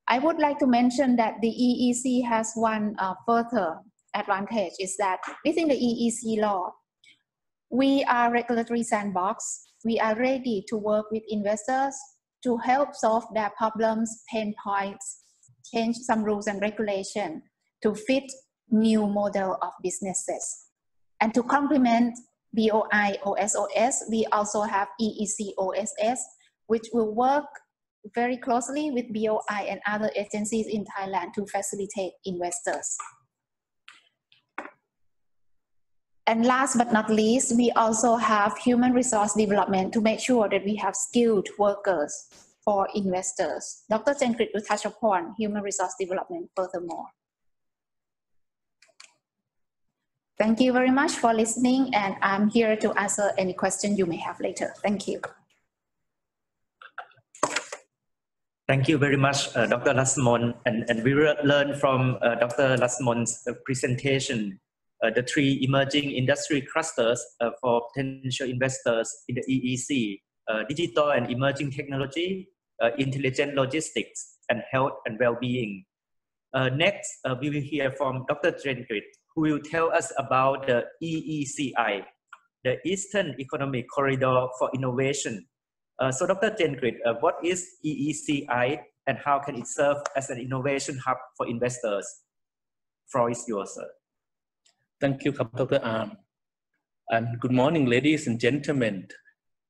I would like to mention that the EEC has one further advantage is that within the EEC law, we are regulatory sandbox. We are ready to work with investors to help solve their problems, pain points, change some rules and regulation to fit new model of businesses. And to complement BOI OSOS, we also have EEC OSS, which will work very closely with BOI and other agencies in Thailand to facilitate investors. And last but not least, we also have human resource development to make sure that we have skilled workers for investors. Dr. Jengrit will touch upon human resource development furthermore. Thank you very much for listening, and I'm here to answer any question you may have later. Thank you. Thank you very much, Dr. Lasmon. And we learned from Dr. Lasmon's presentation the 3 emerging industry clusters for potential investors in the EEC, digital and emerging technology, intelligent logistics, and health and well-being. Next, we will hear from Dr. Jengrit, who will tell us about the EECI, the Eastern Economic Corridor for Innovation. So Dr. Jengrit, what is EECI and how can it serve as an innovation hub for investors? Floor is yours, sir. Thank you, Dr. Arm. And good morning, ladies and gentlemen.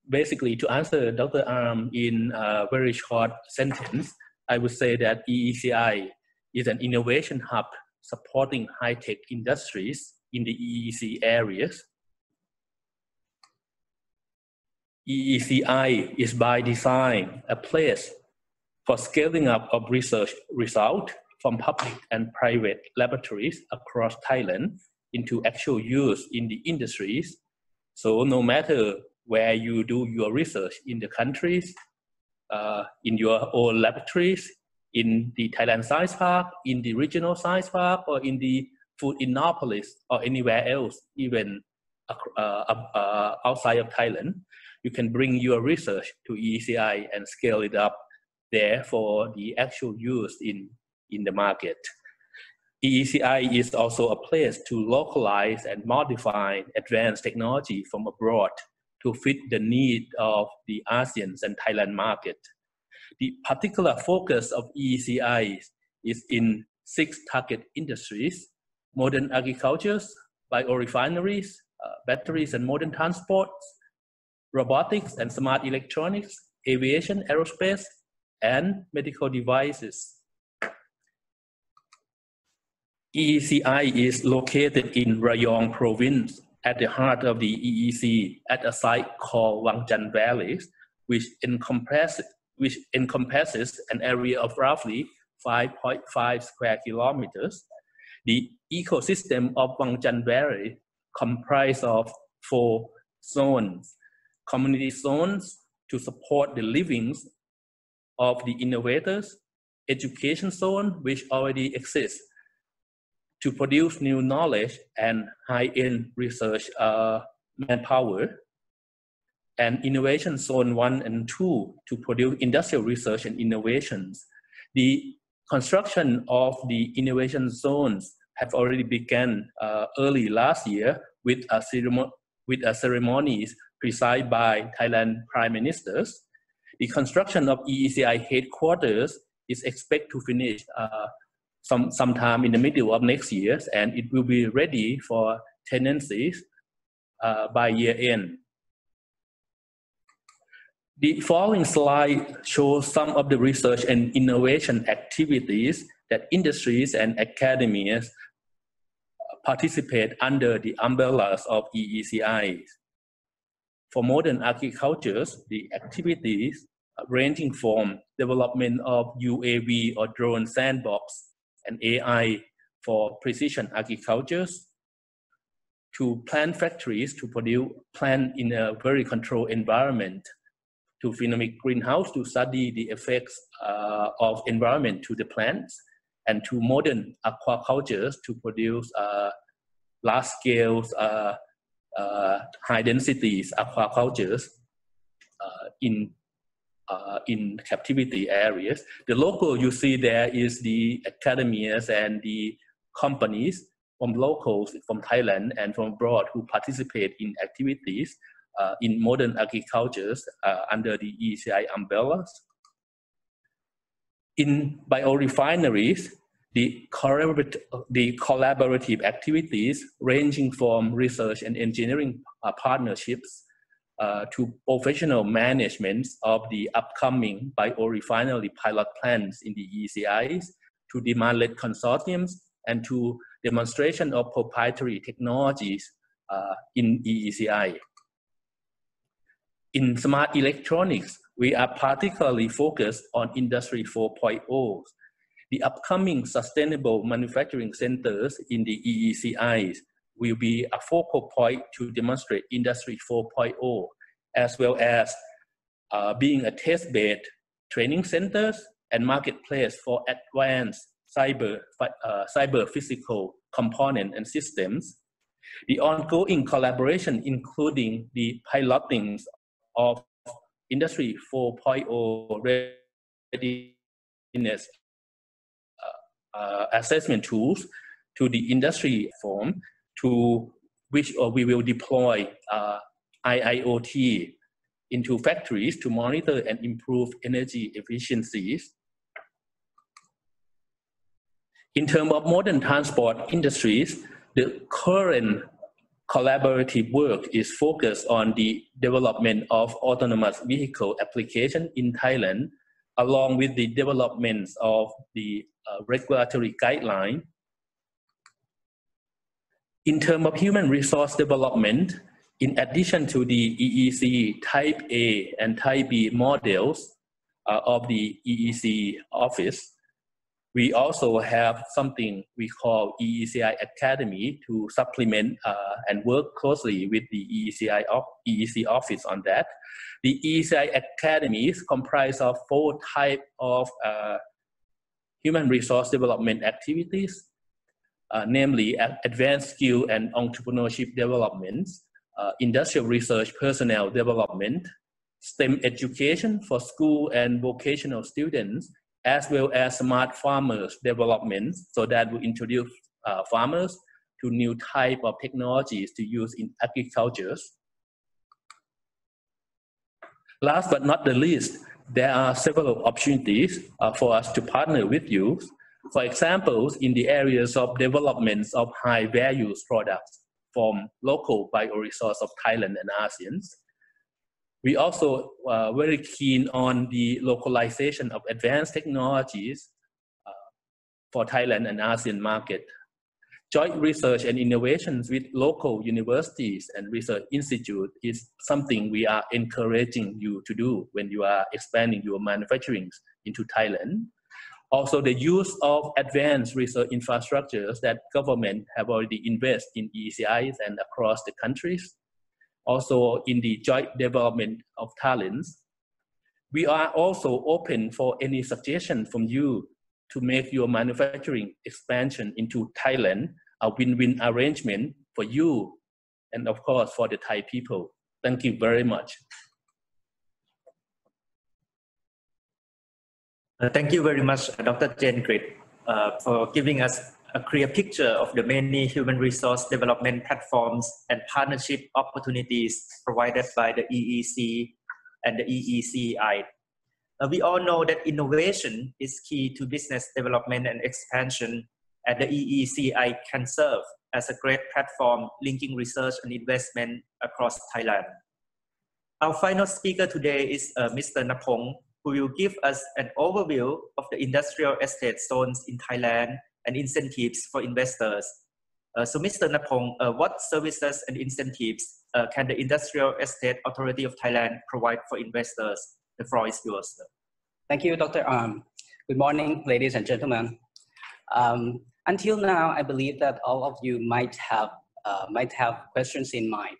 Basically, to answer Dr. Arm in a very short sentence, I would say that EECI is an innovation hub supporting high-tech industries in the EEC areas. EECI is by design a place for scaling up of research results from public and private laboratories across Thailand into actual use in the industries. So no matter where you do your research in the countries, in your own laboratories, in the Thailand Science Park, in the regional science park, or in the food innopolis, or anywhere else, even outside of Thailand, you can bring your research to EECI and scale it up there for the actual use in the market. EECI is also a place to localize and modify advanced technology from abroad to fit the need of the ASEAN and Thailand market. The particular focus of EECI is in 6 target industries: modern agriculture, biorefineries, batteries and modern transports, robotics and smart electronics, aviation, aerospace, and medical devices. EECI is located in Rayong province at the heart of the EEC at a site called Wangjan Valley, which encompasses an area of roughly 5.5 square kilometers. The ecosystem of Wangjan Valley comprises of 4 zones: community zones to support the livings of the innovators, education zone which already exists to produce new knowledge and high-end research manpower, and innovation zone 1 and 2 to produce industrial research and innovations. The construction of the innovation zones have already begun early last year with ceremonies presided by Thailand Prime Ministers. The construction of EECI headquarters is expected to finish sometime in the middle of next year, and it will be ready for tenancies by year end. The following slide shows some of the research and innovation activities that industries and academies participate under the umbrellas of EECI. For modern agriculture, the activities ranging from development of UAV or drone sandbox and AI for precision agriculture, to plant factories to produce plant in a very controlled environment, to phenomic greenhouse to study the effects of environment to the plants, and to modern aquaculture to produce large scale, high densities aquaculture in captivity areas. The local you see there is the academies and the companies from locals from Thailand and from abroad who participate in activities in modern agriculture under the EECI umbrellas. In biorefineries, the collaborative activities ranging from research and engineering partnerships to professional management of the upcoming biorefinery pilot plants in the EECIs, to demand-led consortiums, and to demonstration of proprietary technologies in EECI. In smart electronics, we are particularly focused on Industry 4.0. The upcoming sustainable manufacturing centers in the EECIs will be a focal point to demonstrate Industry 4.0, as well as being a test-bed training centers and marketplace for advanced cyber physical component and systems. The ongoing collaboration, including the piloting of Industry 4.0 readiness assessment tools to the industry form, to which we will deploy IIoT into factories to monitor and improve energy efficiencies. In terms of modern transport industries, the current collaborative work is focused on the development of autonomous vehicle application in Thailand, along with the development of the regulatory guideline. In terms of human resource development, in addition to the EEC Type A and Type B models of the EEC office, we also have something we call EECI Academy to supplement and work closely with the EEC office on that. The EECI Academy is comprised of 4 types of human resource development activities, namely advanced skill and entrepreneurship development, industrial research personnel development, STEM education for school and vocational students, as well as smart farmers development, so that we introduce farmers to new type of technologies to use in agriculture. Last but not the least, there are several opportunities for us to partner with you. For example, in the areas of development of high values products from local bioresource of Thailand and ASEAN. We also very keen on the localization of advanced technologies for Thailand and ASEAN market. Joint research and innovations with local universities and research institutes is something we are encouraging you to do when you are expanding your manufacturing into Thailand. Also, the use of advanced research infrastructures that government have already invested in ECIs and across the countries. Also, in the joint development of talents. We are also open for any suggestion from you to make your manufacturing expansion into Thailand a win-win arrangement for you and of course for the Thai people. Thank you very much. Thank you very much, Dr. Jengrit, for giving us a clear picture of the many human resource development platforms and partnership opportunities provided by the EEC and the EECI. We all know that innovation is key to business development and expansion, and the EECI can serve as a great platform linking research and investment across Thailand. Our final speaker today is Mr. Napong, who will give us an overview of the industrial estate zones in Thailand and incentives for investors. So Mr. Napong, what services and incentives can the Industrial Estate Authority of Thailand provide for investors? The floor is yours. Thank you, Dr. Good morning, ladies and gentlemen. Until now, I believe that all of you might have questions in mind.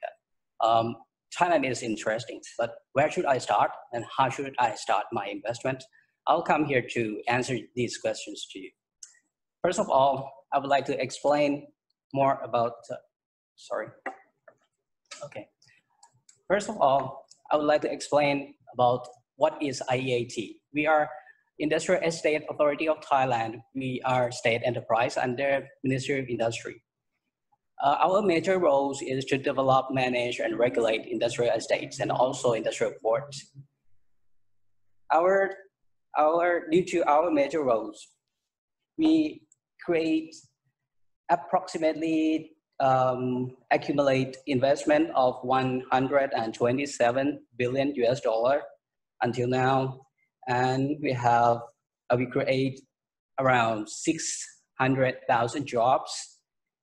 Thailand is interesting, but where should I start and how should I start my investment? I'll come here to answer these questions to you. First of all, I would like to explain more about, First of all, I would like to explain about what is IEAT. We are Industrial Estate Authority of Thailand. We are state enterprise under Ministry of Industry. Our major roles is to develop, manage, and regulate industrial estates and also industrial ports. Due to our major roles, we create approximately accumulate investment of $127 billion until now, and we create around 600,000 jobs.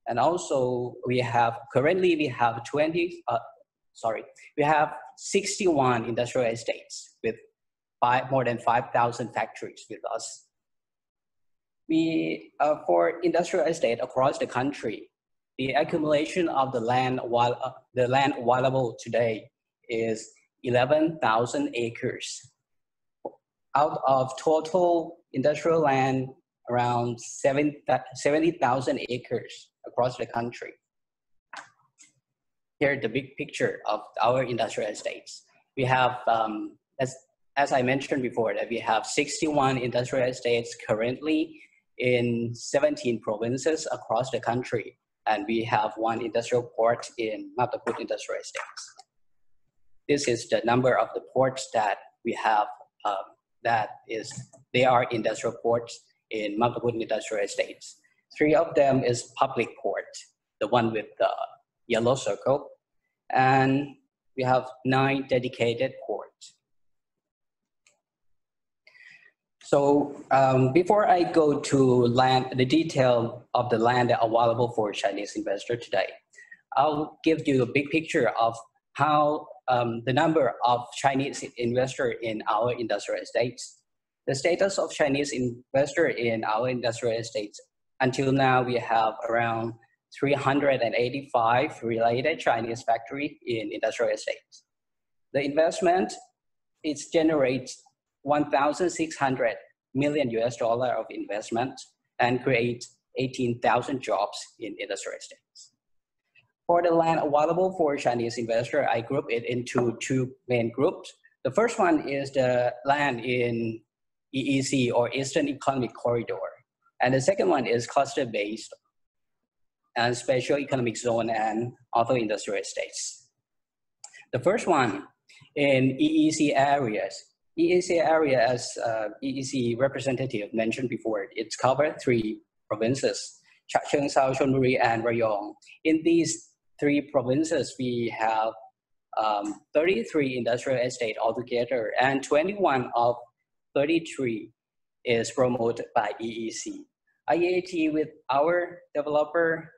And also currently we have 61 industrial estates with more than 5,000 factories with us. For industrial estate across the country, the accumulation of the land available today is 11,000 acres. Out of total industrial land, around 70,000 acres across the country. Here's the big picture of our industrial estates. We have, as I mentioned before, that we have 61 industrial estates currently in 17 provinces across the country. And we have 1 industrial port in Mataput Industrial Estates. This is the number of the ports that we have, they are industrial ports in Mataput Industrial Estates. 3 of them is public port, the one with the yellow circle, and we have 9 dedicated ports. So before I go to the detail of the land available for Chinese investor today, I'll give you a big picture of how the number of Chinese investor in our industrial estates. The status of Chinese investor in our industrial estates, until now we have around 385 related Chinese factory in industrial estates. The investment, it generates 1,600 million US dollar of investment and create 18,000 jobs in industrial estates. For the land available for Chinese investor, I group it into 2 main groups. The first one is the land in EEC or Eastern Economic Corridor. And the second one is cluster-based and special economic zone and other industrial estates. The first one in EEC areas. EEC area, as EEC representative mentioned before, it's covered 3 provinces, Chachoengsao, Chonburi, and Rayong. In these 3 provinces, we have 33 industrial estate altogether, and 21 of 33 is promoted by EEC. IAT with our developer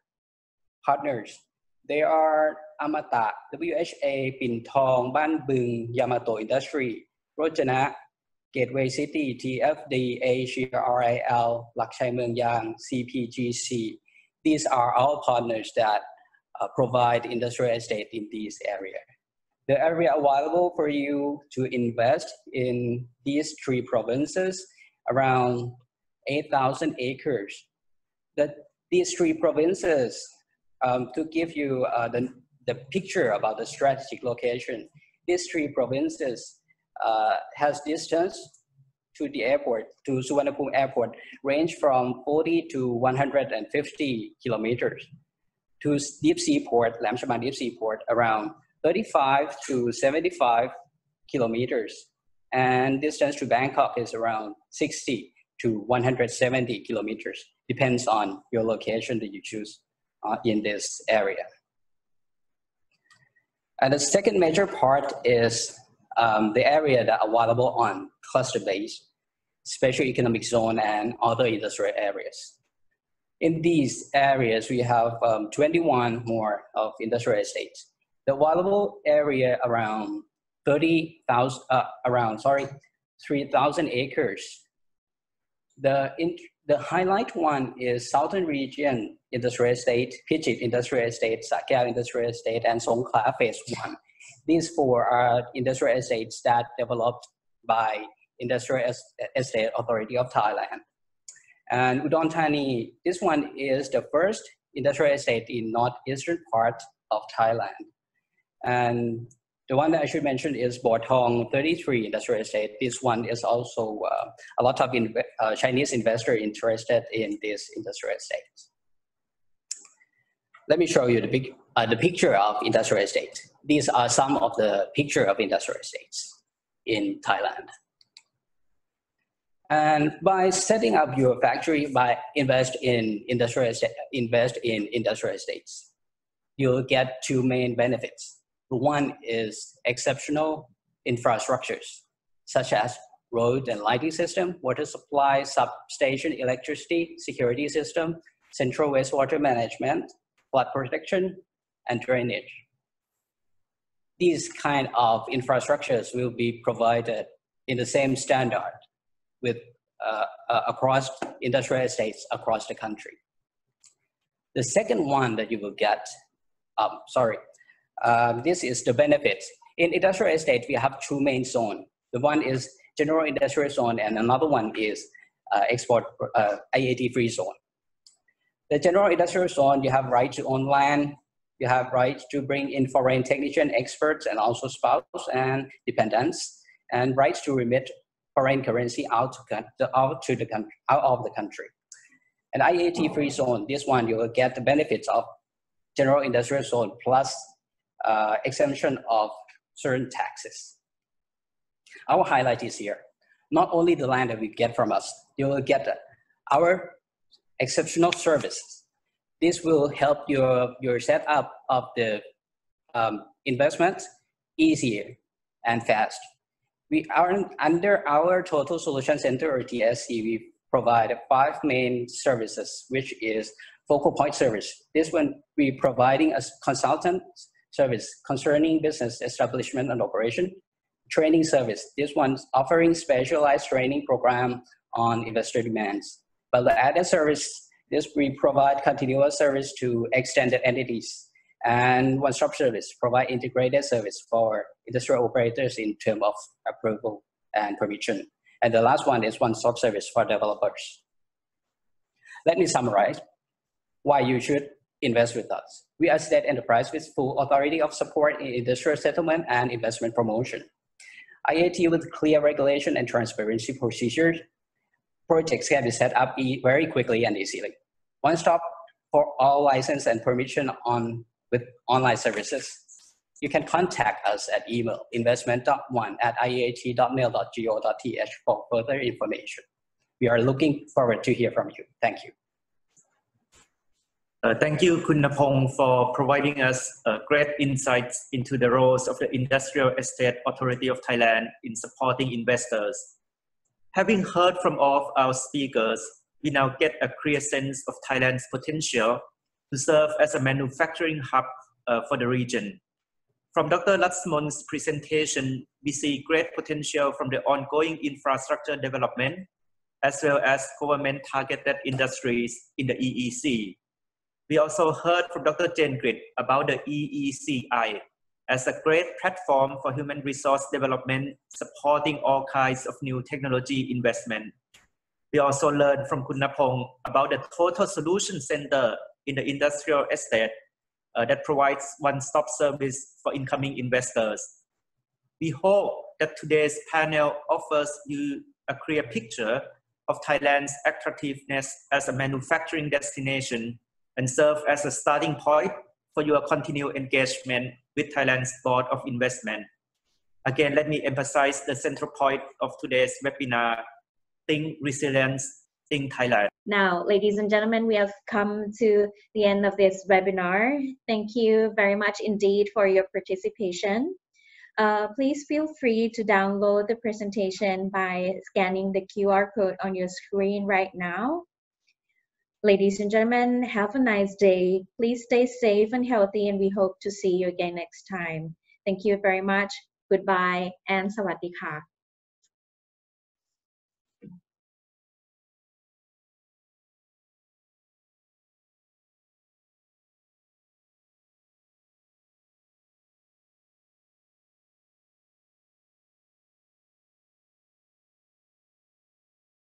partners, they are Amata, WHA, Pintong, Ban Bung, Yamato Industry, Rojana, Gateway City, TFD, Asia, RIL, Lakshai Meung Yang, CPGC. These are our partners that provide industrial estate in this area. The area available for you to invest in these 3 provinces, around 8,000 acres. These 3 provinces, to give you the picture about the strategic location, these 3 provinces has distance to the airport, to Suvarnabhumi Airport, range from 40 to 150 kilometers. To deep sea port, Lam Shaban deep sea port, around 35 to 75 kilometers. And distance to Bangkok is around 60 to 170 kilometers. Depends on your location that you choose in this area. And the second major part is the area that are available on cluster-based, special economic zone, and other industrial areas. In these areas, we have 21 more of industrial estates. The available area around 3,000 acres. The highlight one is Southern Region Industrial Estate, Pichit Industrial Estate, Sakya Industrial Estate, and Songkhla Phase 1. These 4 are industrial estates that developed by Industrial Estate Authority of Thailand. And Udon Thani, this one is the first industrial estate in northeastern part of Thailand. And the one that I should mention is Botong 33 industrial estate. This one is also a lot of Chinese investors interested in this industrial estate. Let me show you the picture of industrial estate. These are some of the picture of industrial estates in Thailand. And by setting up your factory, by invest in industrial estates, you'll get 2 main benefits. One is exceptional infrastructures, such as road and lighting system, water supply, substation, electricity, security system, central wastewater management, flood protection, and drainage. These kind of infrastructures will be provided in the same standard with across industrial estates across the country. The second one that you will get, this is the benefits. In industrial estate, we have 2 main zones. The one is general industrial zone, and another one is export IAT free zone. The general industrial zone, you have right to own land, you have right to bring in foreign technician experts and also spouse and dependents, and rights to remit foreign currency out of the country. And IAT free zone, this one you will get the benefits of general industrial zone plus exemption of certain taxes. Our highlight is here. Not only the land that we get from us, you will get our exceptional services. This will help your setup of the investments easier and fast. We are under our Total Solution Center, or TSC, we provide 5 main services, which is focal point service. This one we providing a consultant service concerning business establishment and operation. Training service. This one's offering specialized training program on investor demands. Value-added service. This we provide continuous service to extended entities. And one-stop service, provide integrated service for industrial operators in terms of approval and permission. And the last one is one-stop service for developers. Let me summarize why you should invest with us. We are a state enterprise with full authority of support in industrial settlement and investment promotion. IAT with clear regulation and transparency procedures. Projects can be set up very quickly and easily. One-stop for all license and permission with online services. You can contact us at email investment.1@iat.mil.go.th for further information. We are looking forward to hear from you. Thank you. Thank you, Khun Napong, for providing us great insights into the roles of the Industrial Estate Authority of Thailand in supporting investors. Having heard from all of our speakers, we now get a clear sense of Thailand's potential to serve as a manufacturing hub for the region. From Dr. Latsmon's presentation, we see great potential from the ongoing infrastructure development, as well as government-targeted industries in the EEC. We also heard from Dr. Jengrit about the EECI as a great platform for human resource development, supporting all kinds of new technology investment. We also learned from Khun Napong about the Total Solution Center in the industrial estate that provides one-stop service for incoming investors. We hope that today's panel offers you a clear picture of Thailand's attractiveness as a manufacturing destination and serve as a starting point for your continued engagement with Thailand's Board of Investment. Again, let me emphasize the central point of today's webinar: Think Resilience, Think Thailand. Now, ladies and gentlemen, we have come to the end of this webinar. Thank you very much indeed for your participation. Please feel free to download the presentation by scanning the QR code on your screen right now. Ladies and gentlemen, have a nice day. Please stay safe and healthy, and we hope to see you again next time. Thank you very much. Goodbye and sawadee ka.